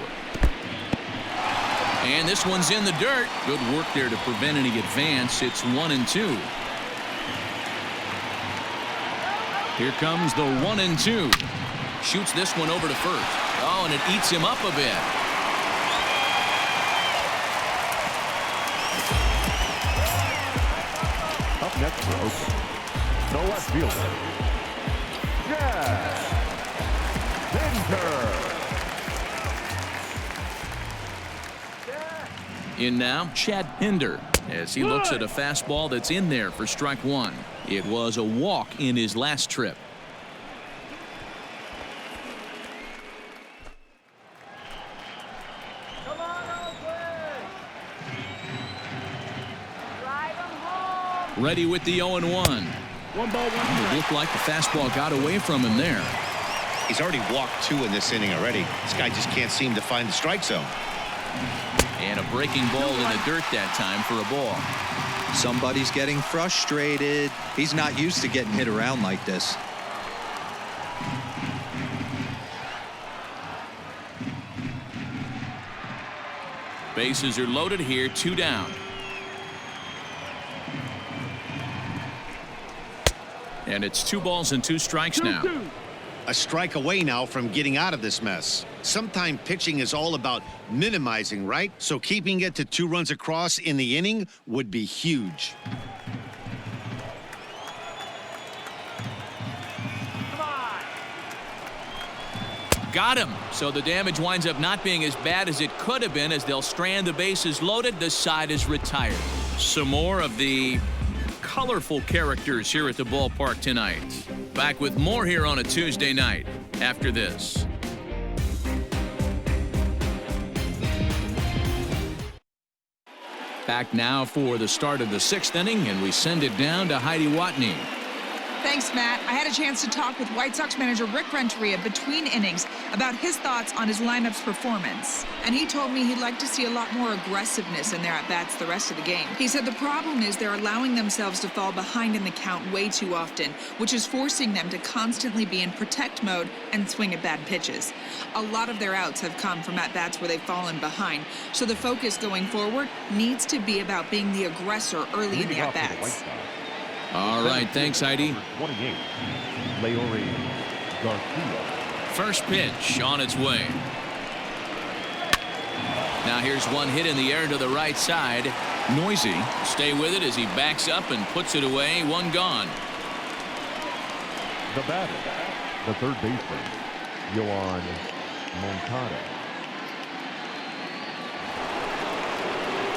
And this one's in the dirt. Good work there to prevent any advance. It's 1-2. Here comes the 1-2. Shoots this one over to first. Oh, and it eats him up a bit. Up next for Oakland, the left fielder, Chad Pinder. In now, Chad Pinder, as he looks at a fastball that's in there for strike one. It was a walk in his last trip. Ready with the 0-1. One ball, one strike. It looked like the fastball got away from him there. He's already walked 2 in this inning already. This guy just can't seem to find the strike zone. And a breaking ball in the dirt that time for a ball. Somebody's getting frustrated. He's not used to getting hit around like this. Bases are loaded here, 2 down. And it's 2 balls and 2 strikes now. A strike away now from getting out of this mess. Sometimes pitching is all about minimizing, right? So keeping it to 2 runs across in the inning would be huge. Got him. So the damage winds up not being as bad as it could have been, as they'll strand the bases loaded. The side is retired. Some more of the colorful characters here at the ballpark tonight. Back with more here on a Tuesday night after this. Back now for the start of the 6th inning, and we send it down to Heidi Watney. Thanks, Matt. I had a chance to talk with White Sox manager Rick Renteria between innings about his thoughts on his lineup's performance. And he told me he'd like to see a lot more aggressiveness in their at-bats the rest of the game. He said the problem is they're allowing themselves to fall behind in the count way too often, which is forcing them to constantly be in protect mode and swing at bad pitches. A lot of their outs have come from at-bats where they've fallen behind, so the focus going forward needs to be about being the aggressor early in the at-bats. All right, thanks, Heidi. 28, Leori Garcia. First pitch on its way. Now here's one hit in the air to the right side. Noisy. Stay with it as he backs up and puts it away. 1 gone. The batter, the third baseman, Yoan Moncada.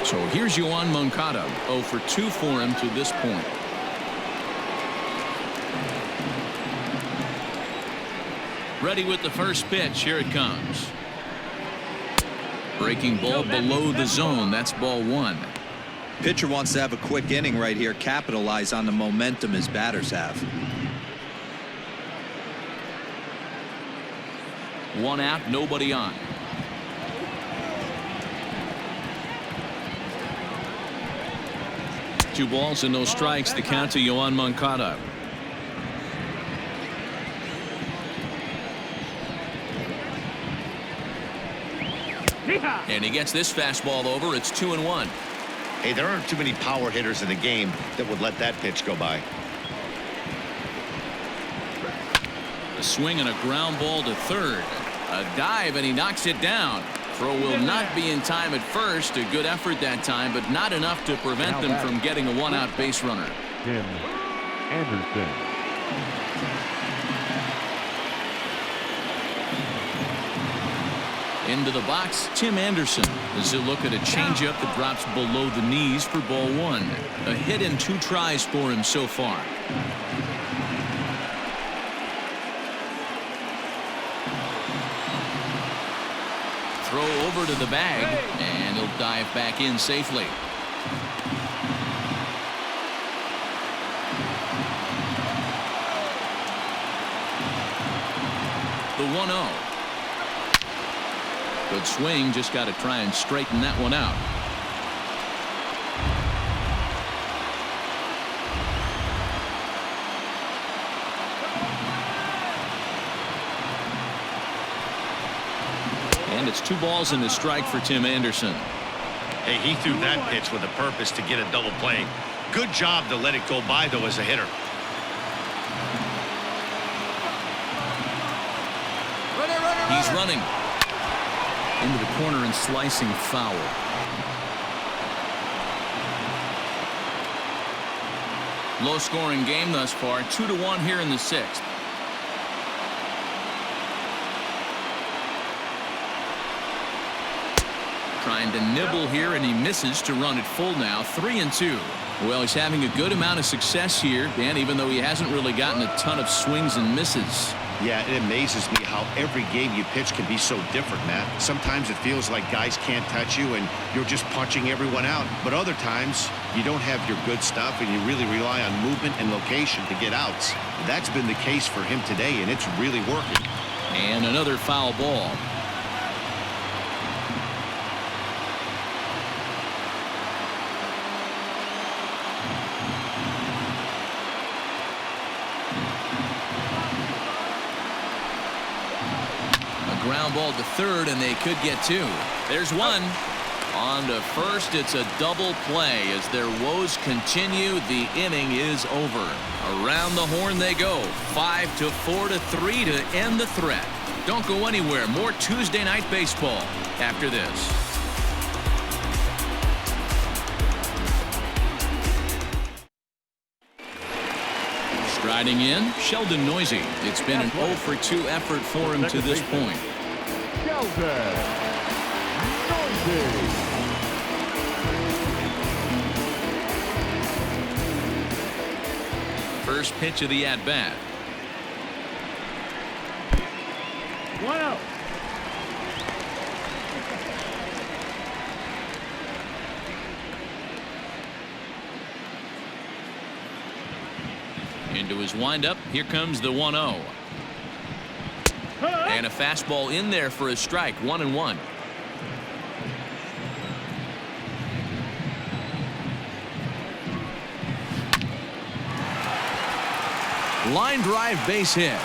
So here's Yoan Moncada. 0 for 2 for him to this point. Ready with the first pitch. Here it comes. Breaking ball below the zone. That's ball one. Pitcher wants to have a quick inning right here, capitalize on the momentum his batters have. One out, nobody on. Two balls and no strikes. The count to Yoan Moncada. And he gets this fastball over. It's 2-1. Hey, there aren't too many power hitters in the game that would let that pitch go by. A swing and a ground ball to third. A dive and he knocks it down. Throw will not be in time at first. A good effort that time, but not enough to prevent them from getting a one-out base runner. Tim Anderson. Into the box, Tim Anderson. As a look at a changeup that drops below the knees for ball one. A hit and 2 tries for him so far. Throw over to the bag, and he'll dive back in safely. The 1-0. Good swing, just got to try and straighten that one out. And it's 2 balls and a strike for Tim Anderson. Hey, he threw that pitch with a purpose to get a double play. Good job to let it go by, though, as a hitter. He's running into the corner and slicing foul. Low scoring game thus far. 2-1 here in the 6th. Trying to nibble here, and he misses to run it full now. 3-2. Well, he's having a good amount of success here, Dan, even though he hasn't really gotten a ton of swings and misses. Yeah, it amazes me how every game you pitch can be so different, Matt. Sometimes it feels like guys can't touch you and you're just punching everyone out. But other times you don't have your good stuff and you really rely on movement and location to get outs. That's been the case for him today, and it's really working. And another foul ball. Ground ball to third, and they could get 2. There's one. On to first. It's a double play. As their woes continue, the inning is over. Around the horn they go. 5-4-3 to end the threat. Don't go anywhere. More Tuesday night baseball after this. Striding in, Sheldon Noisy. It's been an 0-for-2 effort for him to this point. Sheldon Noisy. First pitch of the at-bat. 1-0. Into his windup. Here comes the 1-0. And a fastball in there for a strike. 1-1. Line drive base hit.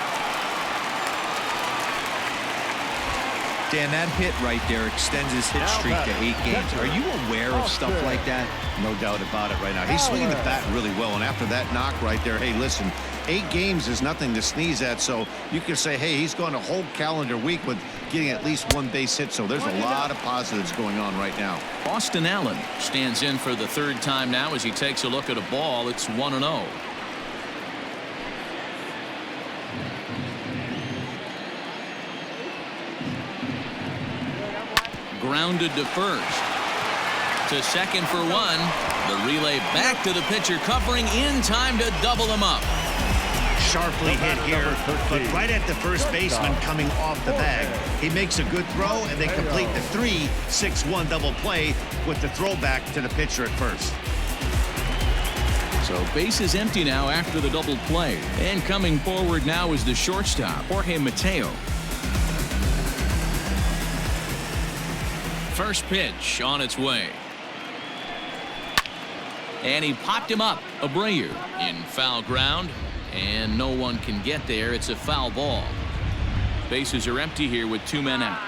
Dan, that hit right there extends his hit streak to 8 games. Are you aware of stuff like that? No doubt about it right now. He's swinging the bat really well, and after that knock right there, hey, listen, 8 games is nothing to sneeze at, so you can say, hey, he's gone a whole calendar week with getting at least 1 base hit, so there's a lot of positives going on right now. Austin Allen stands in for the 3rd time now as he takes a look at a ball. It's 1-0. Grounded to first. To second for 1. The relay back to the pitcher, covering in time to double him up. sharply hit here, but right at the first baseman coming off the bag. He makes a good throw, and they complete the 3-6-1 double play with the throwback to the pitcher at first. So base is empty now after the double play. And coming forward now is the shortstop, Jorge Mateo. First pitch on its way. And he popped him up. Abreu in foul ground. And no one can get there. It's a foul ball. Bases are empty here with 2 men out.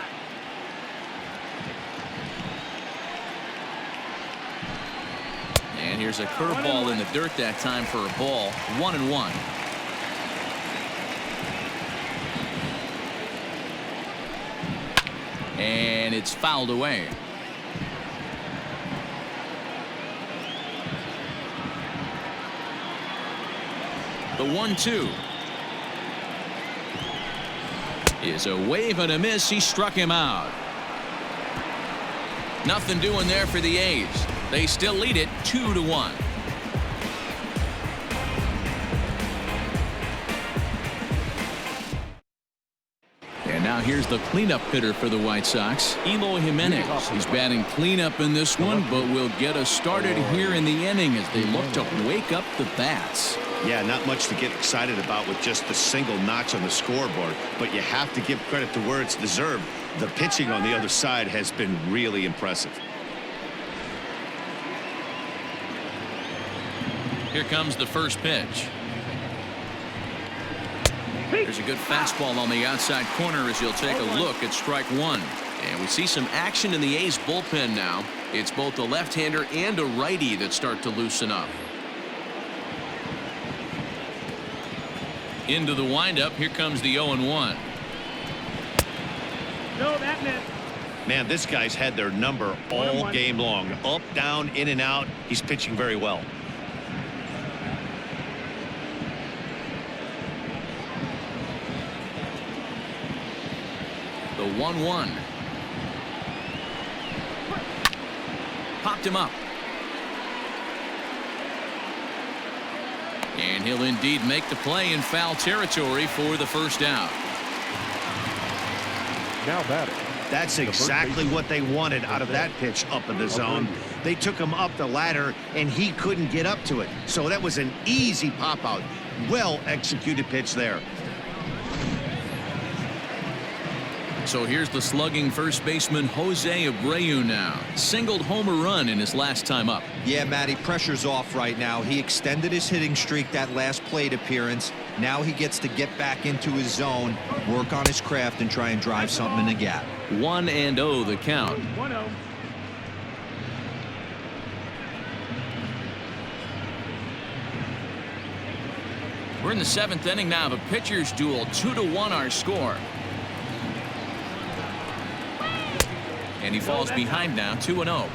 And here's a curveball in the dirt that time for a ball. 1-1. And it's fouled away. The 1-2 is a wave and a miss. He struck him out. Nothing doing there for the A's. They still lead it 2-1. And now here's the cleanup hitter for the White Sox, Eloy Jimenez. He's batting cleanup in this one, but will get us started here in the inning as they look to wake up the bats. Yeah, not much to get excited about with just a single notch on the scoreboard, but you have to give credit to where it's deserved. The pitching on the other side has been really impressive. Here comes the first pitch. There's a good fastball on the outside corner as you'll take a look at strike one. And we see some action in the A's bullpen now. It's both a left-hander and a righty that start to loosen up. Into the windup. Here comes the 0-1. No, that missed. Man, this guy's had their number all game long. Up, down, in and out. He's pitching very well. The 1-1. Popped him up. And he'll indeed make the play in foul territory for the first out. Now batting. That's exactly what they wanted out of that pitch up in the zone. They took him up the ladder, and he couldn't get up to it. So that was an easy pop-out. Well-executed pitch there. So here's the slugging first baseman Jose Abreu now. Singled home a run in his last time up. Yeah, Matty, pressure's off right now. He extended his hitting streak that last plate appearance. Now he gets to get back into his zone, work on his craft, and try and drive something in the gap. 1-0 the count. 1-0. We're in the 7th inning now of a pitcher's duel. 2-1 our score. And he falls behind now, 2-0.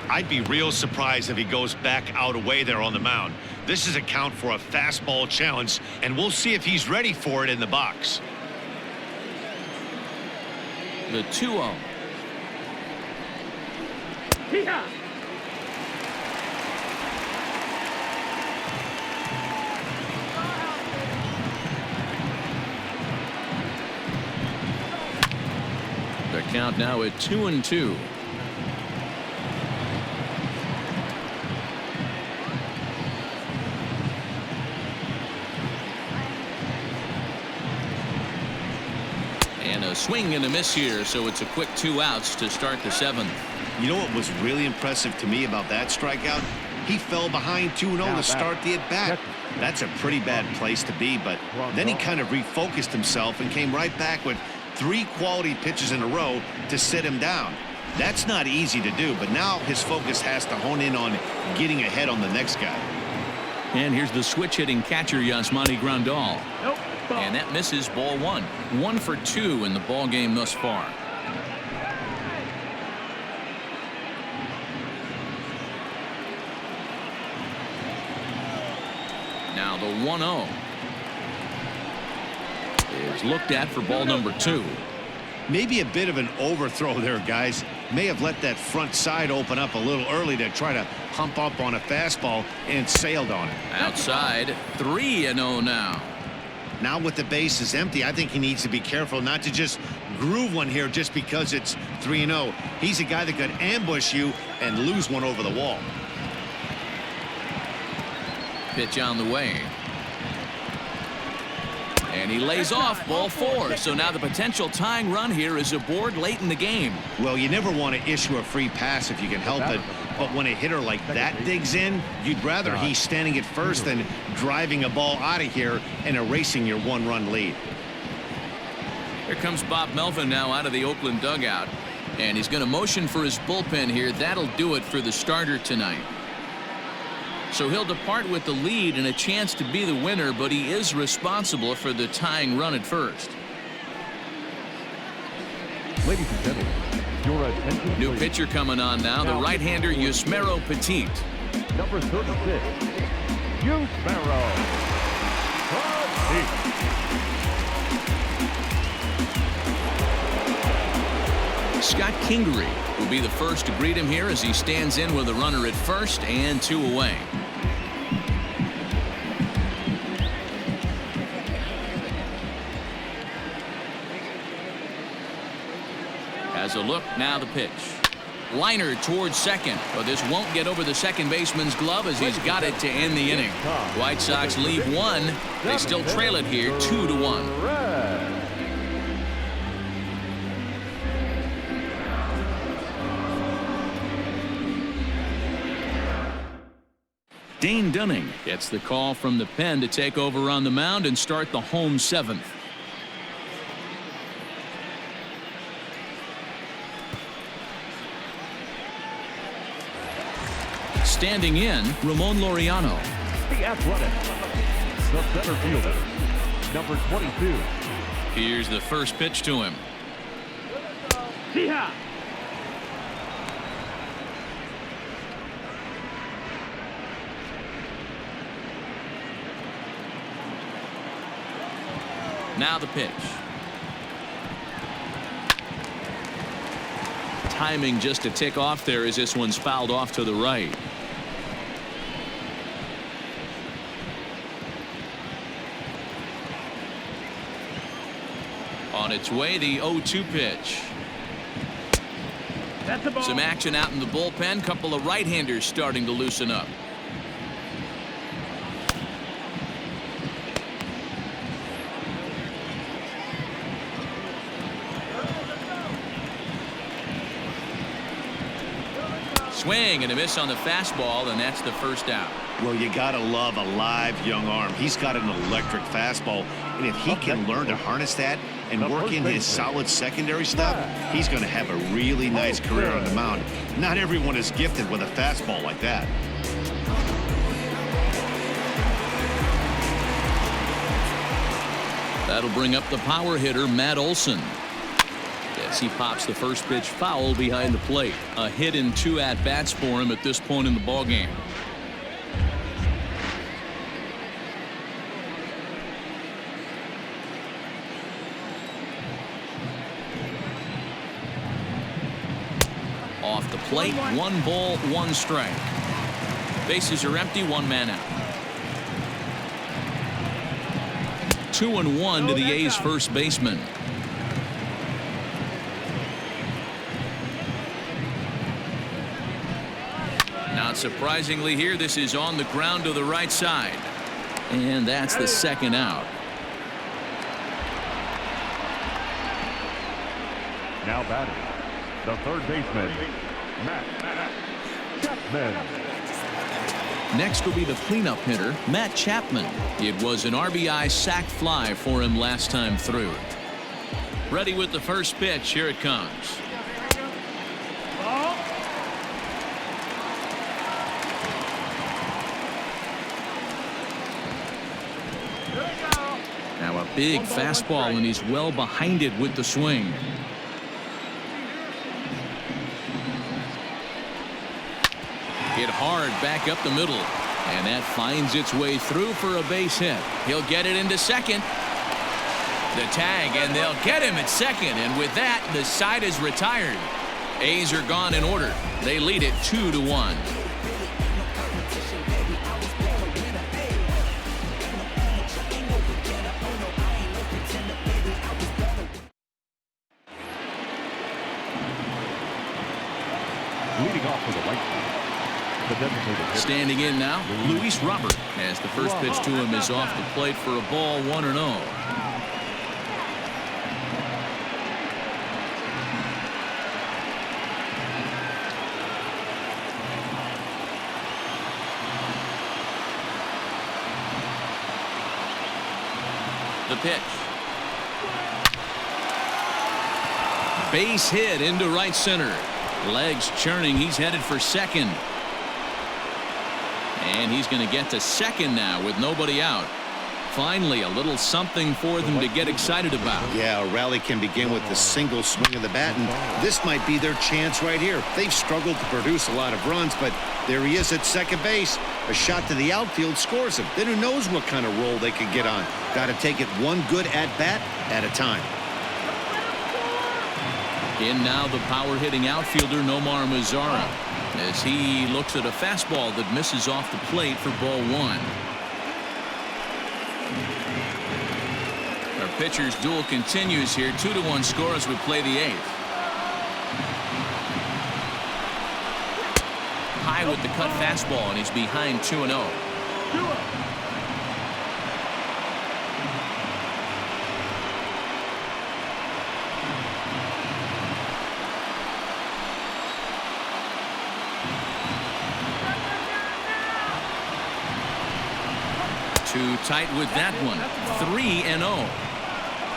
I'd be real surprised if he goes back out away there on the mound. This is a count for a fastball challenge, and we'll see if he's ready for it in the box. The 2-0. Hee-haw. The count now at 2-2. And a swing and a miss here, so it's a quick 2 outs to start the 7th. You know what was really impressive to me about that strikeout? He fell behind 2-0 to start the at-bat. That's a pretty bad place to be, but then he kind of refocused himself and came right back with 3 quality pitches in a row to sit him down. That's not easy to do, but now his focus has to hone in on getting ahead on the next guy. And here's the switch-hitting catcher, Yasmani Grandal. Nope. And that misses, ball 1. 1 for 2 in the ball game thus far. Now the 1-0 is looked at for ball number 2. Maybe a bit of an overthrow there, guys. May have let that front side open up a little early to try to hump up on a fastball and sailed on it. Outside, 3-0 now. Now with the bases empty, I think he needs to be careful not to just groove one here just because it's 3-0. He's a guy that could ambush you and lose one over the wall. Pitch on the way. And he lays off ball 4. So now the potential tying run here is aboard late in the game. Well, you never want to issue a free pass if you can help it. But when a hitter like that digs in, you'd rather he's standing at first than driving a ball out of here and erasing your one-run lead. Here comes Bob Melvin now out of the Oakland dugout. And he's going to motion for his bullpen here. That'll do it for the starter tonight. So he'll depart with the lead and a chance to be the winner, but he is responsible for the tying run at first. Ladies and gentlemen, your attention. New please. pitcher coming on now, the right-hander Yusmeiro Petit. Number 36, Yusmeiro Petit. Scott Kingery will be the first to greet him here as he stands in with a runner at first and 2 away. Has a look, now the pitch. Liner towards second, but this won't get over the second baseman's glove as he's got it to end the inning. White Sox leave 1. They still trail it here 2-1. Dane Dunning gets the call from the pen to take over on the mound and start the home 7th. Standing in, Ramon Laureano. The Athletics, the center fielder, number 22. Here's the first pitch to him. Yeehaw! Now the pitch. Timing just a tick off there as this one's fouled off to the right. On its way, the 0-2 pitch. That's the ball. Some action out in the bullpen. Couple of right-handers starting to loosen up. Swing and a miss on the fastball, and that's the first out. Well, you got to love a live young arm. He's got an electric fastball, and if he can learn to harness that and work in his solid secondary stuff, he's going to have a really nice career on the mound. Not everyone is gifted with a fastball like that. That'll bring up the power hitter, Matt Olson. Yes, he pops the first pitch foul behind the plate. A hit in 2 at-bats for him at this point in the ballgame. Off the plate, 1 ball, 1 strike. Bases are empty, 1 man out. 2-1 to the A's first baseman. Not surprisingly here, this is on the ground to the right side. And that's the second out. Now batting, the third baseman, Matt Chapman. Next will be the cleanup hitter, Matt Chapman. It was an RBI sac fly for him last time through. Ready with the first pitch. Here it comes. Ball. Now a big fastball, and he's well behind it with the swing. Hit hard back up the middle, and that finds its way through for a base hit. He'll get it into second. The tag, and they'll get him at second, and with that, the side is retired. A's are gone in order. They lead it 2-1. off for the White Sox. The designated hitter. Standing in now, Luis Robert, as the first pitch to him is off the plate for a ball, 1-0. The pitch. Base hit into right center. Legs churning. He's headed for second. And he's going to get to second now with nobody out. Finally, a little something for them to get excited about. Yeah, a rally can begin with a single swing of the bat, and this might be their chance right here. They've struggled to produce a lot of runs, but there he is at second base. A shot to the outfield scores him. Then who knows what kind of roll they could get on. Got to take it one good at-bat at a time. In now the power-hitting outfielder Nomar Mazara, as he looks at a fastball that misses off the plate for ball 1. Our pitcher's duel continues here. 2-1 score as we play the 8th. High with the cut fastball, and he's behind 2-0. Too tight with that one. 3-0.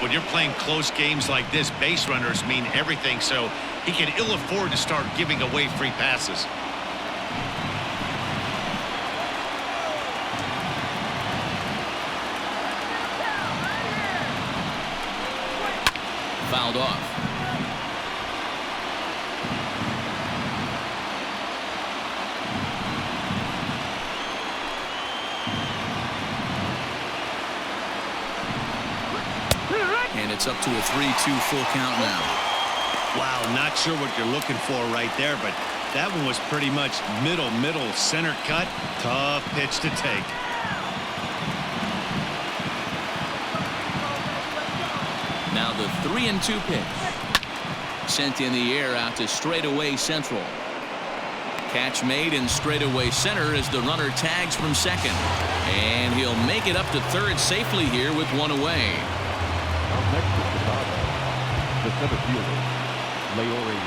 When you're playing close games like this, base runners mean everything, so he can ill afford to start giving away free passes. Fouled off. And it's up to a 3-2 full count now. Wow, not sure what you're looking for right there, but that one was pretty much middle, center cut. Tough pitch to take. Now the 3-2 pitch. Sent in the air out to straightaway central. Catch made in straightaway center as the runner tags from second. And he'll make it up to third safely here with one away. Next is Chicago. The center fielder, Leori.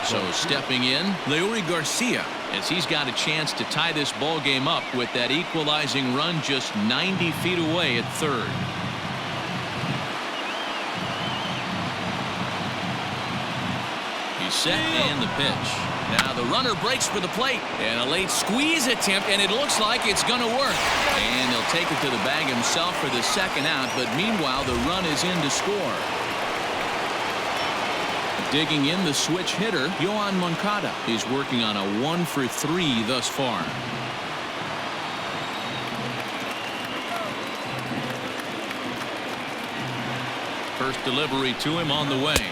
So stepping in, Leori Garcia, as he's got a chance to tie this ball game up with that equalizing run just 90 feet away at third. He's set and the pitch. Now the runner breaks for the plate, and a late squeeze attempt, and it looks like it's going to work. And he'll take it to the bag himself for the second out, but meanwhile the run is in to score. Digging in the switch hitter, Yohan Moncada. He's working on a 1-for-3 thus far. First delivery to him on the way.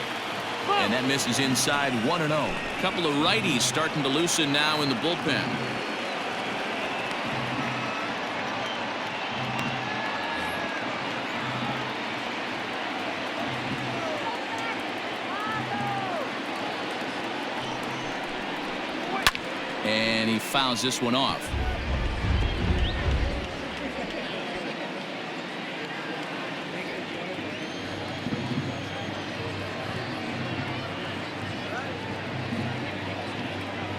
And that misses inside 1-0. Couple of righties starting to loosen now in the bullpen. And he fouls this one off.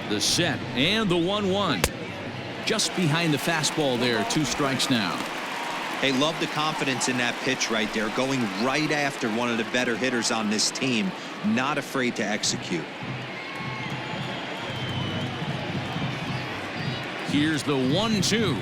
The set and the 1-1. Just behind the fastball there. 2 strikes now. Hey, love the confidence in that pitch right there. Going right after one of the better hitters on this team. Not afraid to execute. Here's the 1-2.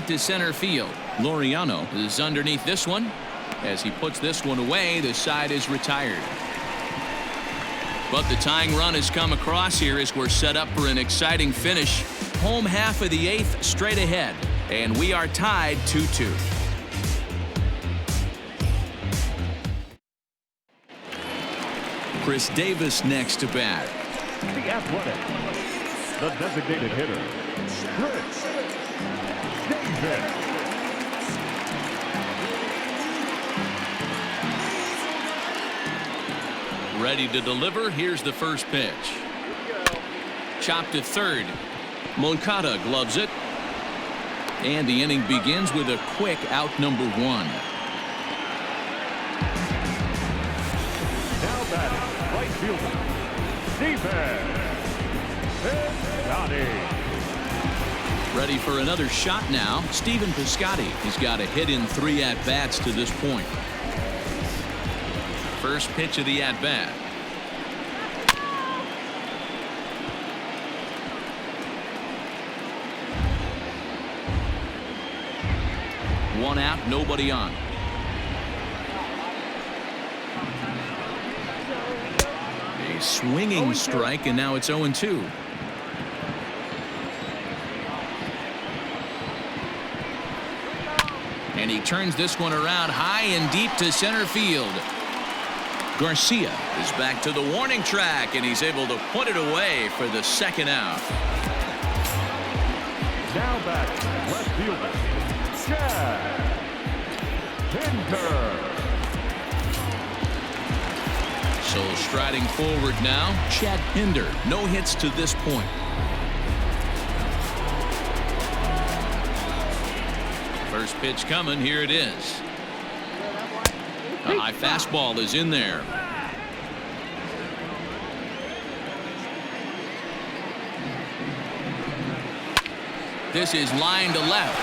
shot to center field. Laureano is underneath this one. As he puts this one away, the side is retired. But the tying run has come across here as we're set up for an exciting finish. Home half of the 8th straight ahead, and we are tied 2-2. Chris Davis next to bat. The Athletics, the designated hitter, Chris Davis. Ready to deliver. Here's the first pitch. Chopped to third. Moncada gloves it. And the inning begins with a quick out number 1. Now batting, right fielder, Piscotty. Ready for another shot now. Stephen Piscotty. He's got a hit in 3 at-bats to this point. First pitch of the at-bat. One out, nobody on. A swinging strike, and now it's 0-2. And he turns this one around high and deep to center field. Garcia is back to the warning track, and he's able to put it away for the second out. Now back, left fielder, Chad Pinder. So striding forward now, Chad Pinder. No hits to this point. First pitch coming. Here it is. A high fastball is in there. This is line to left.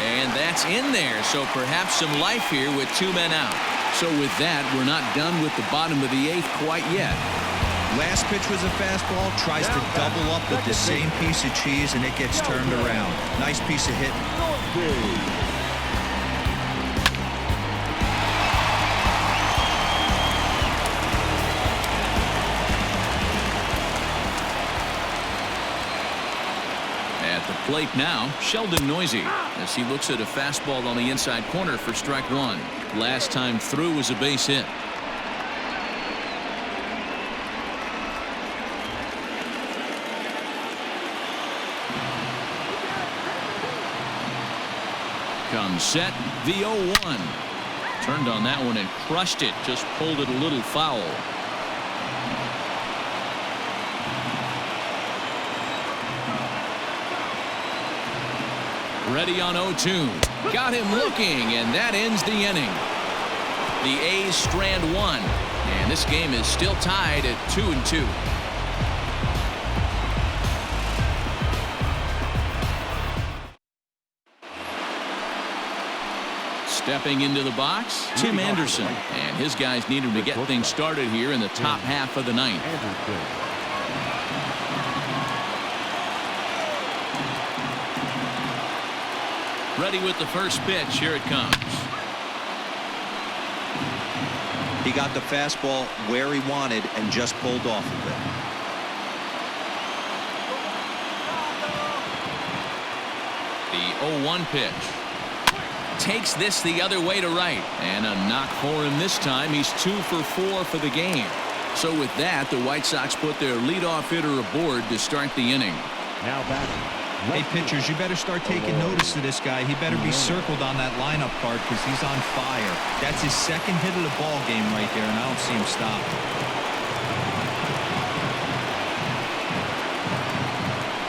And that's in there. So perhaps some life here with 2 men out. So with that, we're not done with the bottom of the 8th quite yet. Last pitch was a fastball. Tries to double up with the same piece of cheese, and it gets turned around. Nice piece of hitting. Plate now, Sheldon Noisy, as he looks at a fastball on the inside corner for strike 1. Last time through was a base hit. Comes set, the 0-1. Turned on that one and crushed it, just pulled it a little foul. Ready on 0-2. Got him looking, and that ends the inning. The A's strand 1, and this game is still tied at 2-2. Stepping into the box, Tim Anderson, and his guys need him to get things started here in the top half of the 9th. Ready with the first pitch. Here it comes. He got the fastball where he wanted and just pulled off of it. The 0-1 pitch. Takes this the other way to right. And a knock for him this time. He's 2 for 4 for the game. So with that, the White Sox put their leadoff hitter aboard to start the inning. Now batting. Hey, pitchers, you better start taking notice of this guy. He better be circled on that lineup card because he's on fire. That's his second hit of the ball game right there, and I don't see him stop.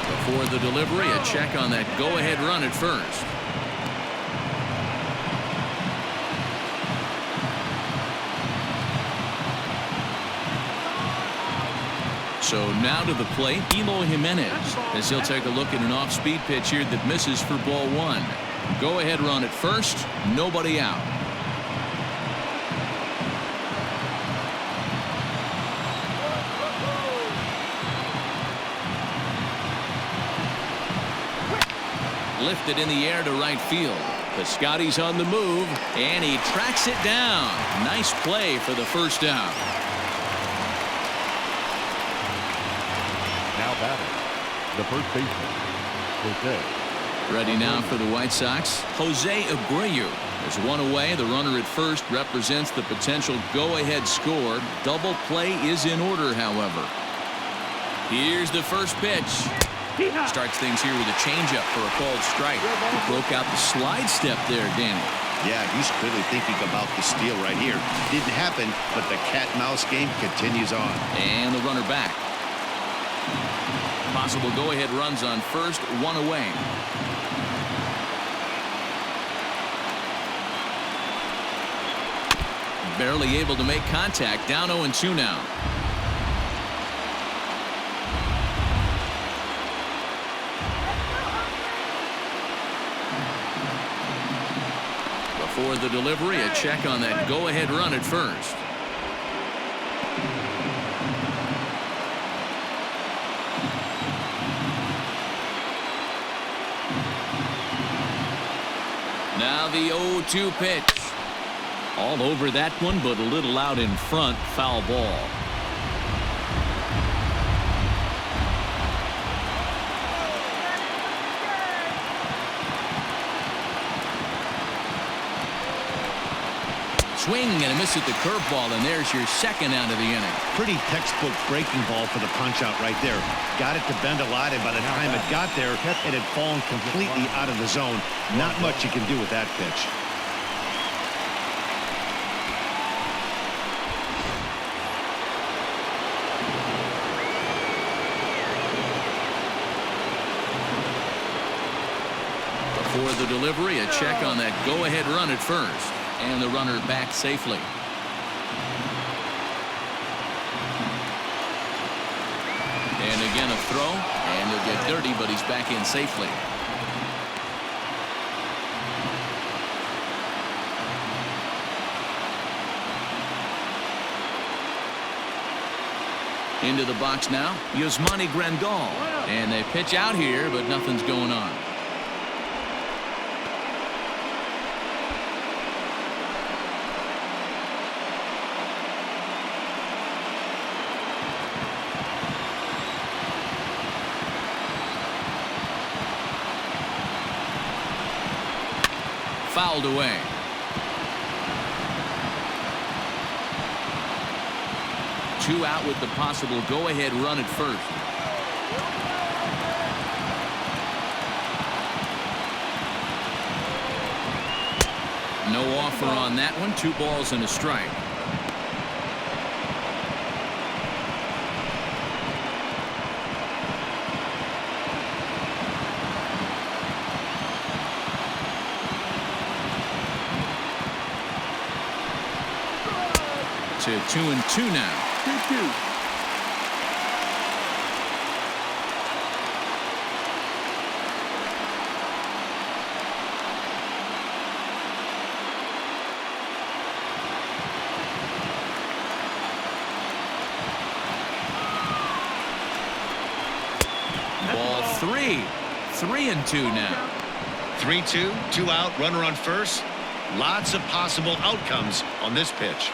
Before the delivery, a check on that go-ahead run at first. So now to the plate, Eloy Jimenez, as he'll take a look at an off-speed pitch here that misses for ball 1. Go-ahead run at first, nobody out. lifted in the air to right field. Piscotty's on the move, and he tracks it down. Nice play for the first down. Now batting, the first baseman, Jose. Ready now for the White Sox, Jose Abreu. There's one away. The runner at first represents the potential go-ahead score. Double play is in order, however. Here's the first pitch. Starts things here with a changeup for a called strike. He broke out the slide step there, Danny. Yeah, he's clearly thinking about the steal right here. Didn't happen, but the cat-mouse game continues on. And the runner back. Possible go-ahead runs on first, one away. Barely able to make contact. Down 0-2 now. Before the delivery, a check on that go-ahead run at first. Now the 0-2 pitch. All over that one, but a little out in front. Foul ball. Swing and a miss at the curveball, and there's your second out of the inning. Pretty textbook breaking ball for the punch out right there. Got it to bend a lot, and by the time it got there, it had fallen completely out of the zone. Not much you can do with that pitch. Before the delivery, a check on that go-ahead run at first. And the runner back safely. And again a throw, and he'll get dirty, but he's back in safely. Into the box now, Yasmani Grandal. And they pitch out here, but nothing's going on. Fouled away. Two out with the possible go-ahead run at first. No offer on that one. 2 balls and a strike. To 2-2 now. 2-2. Ball 3. 3-2 now. 3-2, 2 out, runner on first. Lots of possible outcomes on this pitch.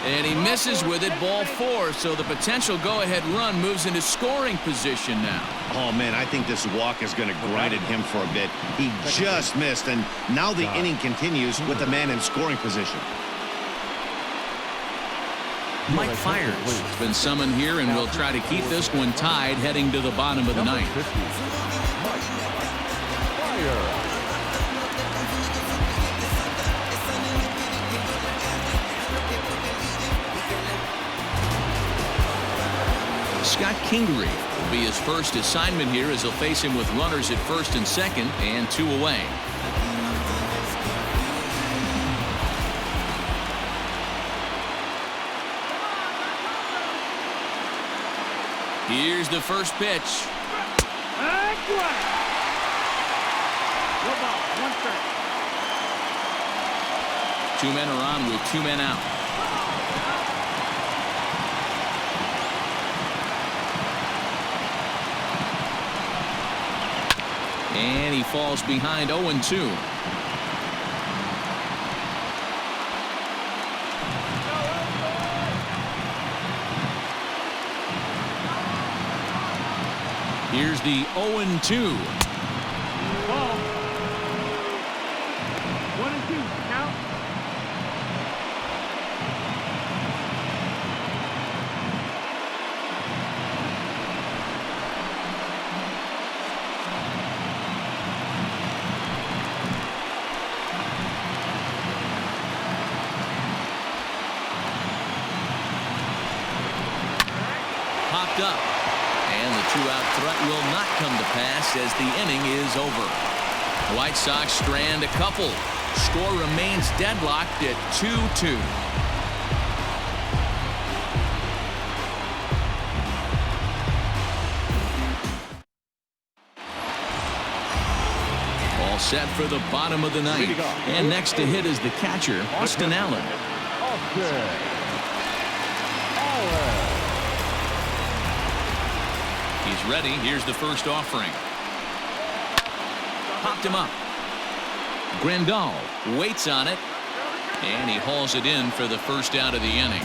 And he misses with it, ball 4, so the potential go-ahead run moves into scoring position now. Oh, man, I think this walk is going to grind at him for a bit. He just missed, and now the inning continues with the man in scoring position. Mike Fiers has been summoned here, and will try to keep this one tied heading to the bottom of the ninth. Scott Kingery will be his first assignment here as he'll face him with runners at first and second and 2 away. Here's the first pitch. That's right. No ball, 1 strike. 2 men are on with 2 men out. And he falls behind 0-2. Here's the 0-2. Ball. 1-2. Count. Popped up. And the two-out threat will not come to pass as the inning is over. The White Sox strand a couple. Score remains deadlocked at 2-2. All set for the bottom of the ninth. And next to hit is the catcher, Austin Allen. He's ready. Here's the first offering. Popped him up. Grandal waits on it. And he hauls it in for the first out of the inning.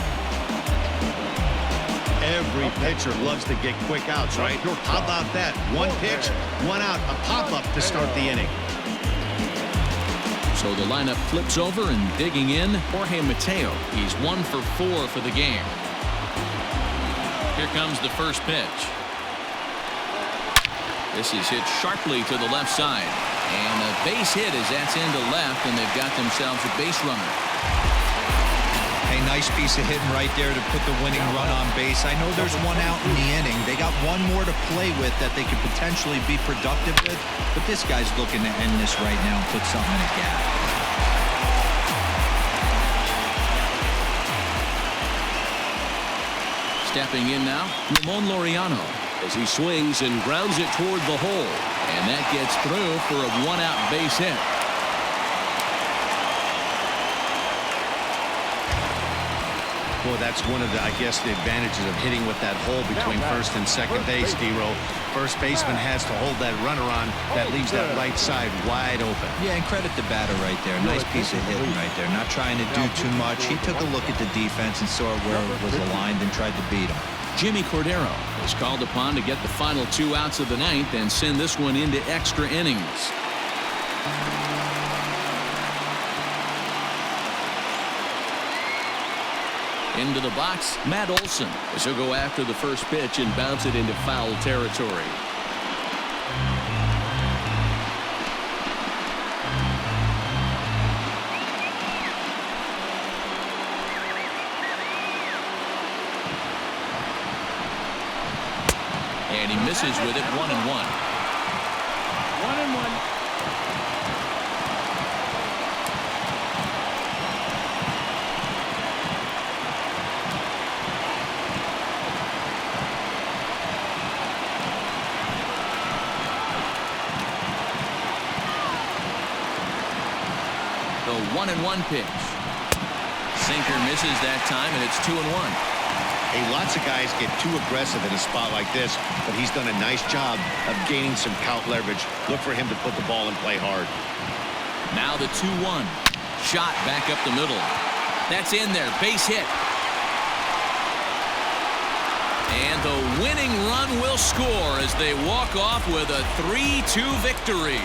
Every pitcher loves to get quick outs, right? How about that? One pitch, one out, a pop-up to start the inning. So the lineup flips over and digging in, Jorge Mateo. He's 1 for 4 for the game. Here comes the first pitch. This is hit sharply to the left side. And a base hit as that's into left, and they've got themselves a base runner. A nice piece of hitting right there to put the winning run on base. I know there's one out in the inning. They got one more to play with that they could potentially be productive with. But this guy's looking to end this right now and put something in a gap. Stepping in now, Ramon Laureano as he swings and grounds it toward the hole. And that gets through for a one-out base hit. Boy, that's one of the, I guess, the advantages of hitting with that hole between first and second base, D-Row. First baseman has to hold that runner on. That leaves that right side wide open. Yeah, and credit the batter right there. Nice piece of hitting right there. Not trying to do too much. He took a look at the defense and saw where it was aligned and tried to beat him. Jimmy Cordero is called upon to get the final 2 outs of the ninth and send this one into extra innings. Into the box, Matt Olson as he'll go after the first pitch and bounce it into foul territory. And he misses with it, 1-1. 1-1. The 1-1 pitch. Sinker misses that time, and it's 2-1. Hey, lots of guys get too aggressive in a spot like this, but he's done a nice job of gaining some count leverage. Look for him to put the ball in play hard. Now the 2-1. Shot back up the middle. That's in there. Base hit. And the winning run will score as they walk off with a 3-2 victory.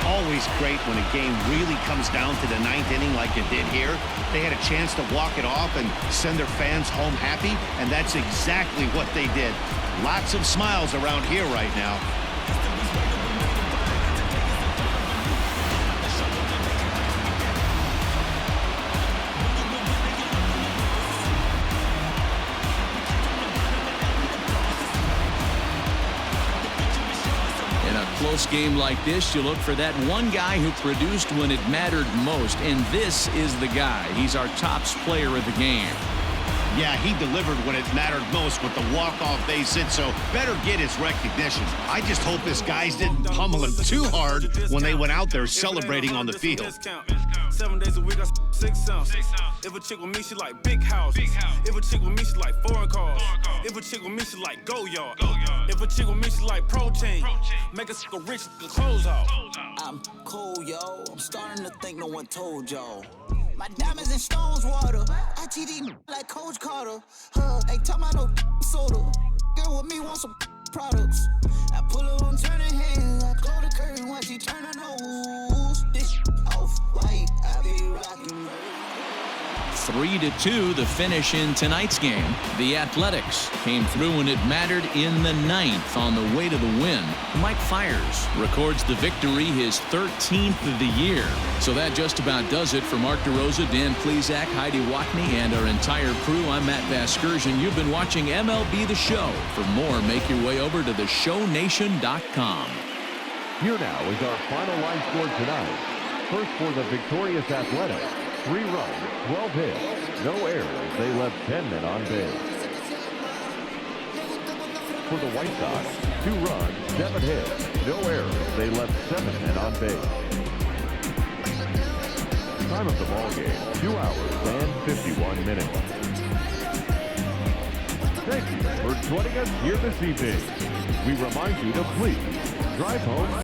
Always great when a game really comes down to the ninth inning like it did here. They had a chance to walk it off and send their fans home happy, and that's exactly what they did. Lots of smiles around here right now. Close game like this, you look for that one guy who produced when it mattered most, and this is the guy. He's our tops player of the game. Yeah, he delivered when it mattered most with the walk-off base hit, so better get his recognition. I just hope his guys didn't pummel him too hard when they went out there celebrating on the field. 7 days a week. 6 ounce. If a chick with me, she like big houses. If a chick with me, she like foreign cars. If a chick with me, she like go yard. If a chick with me, she like protein. Make a sucker rich, the clothes off. I'm cool, yo. I'm starting to think no one told y'all. My diamonds and stones water. I TD like Coach Carter. Ain't talking about no soda. Girl with me want some products. I pull her on turning hands. I close the curtain once she turn her nose. This off white. I be rocking. 3-2 the finish in tonight's game. The Athletics came through when it mattered in the 9th on the way to the win. Mike Fiers records the victory, his 13th of the year. So that just about does it for Mark DeRosa, Dan Plesac, Heidi Watney, and our entire crew. I'm Matt Vasgersian. You've been watching MLB The Show. For more, make your way over to theshownation.com. Here now is our final line score tonight. First for the victorious Athletics. 3 runs, 12 hits, no errors. They left 10 men on base. For the White Sox, 2 runs, 7 hits, no errors. They left 7 men on base. Time of the ball game, 2 hours and 51 minutes. Thank you for joining us here this evening. We remind you to please drive home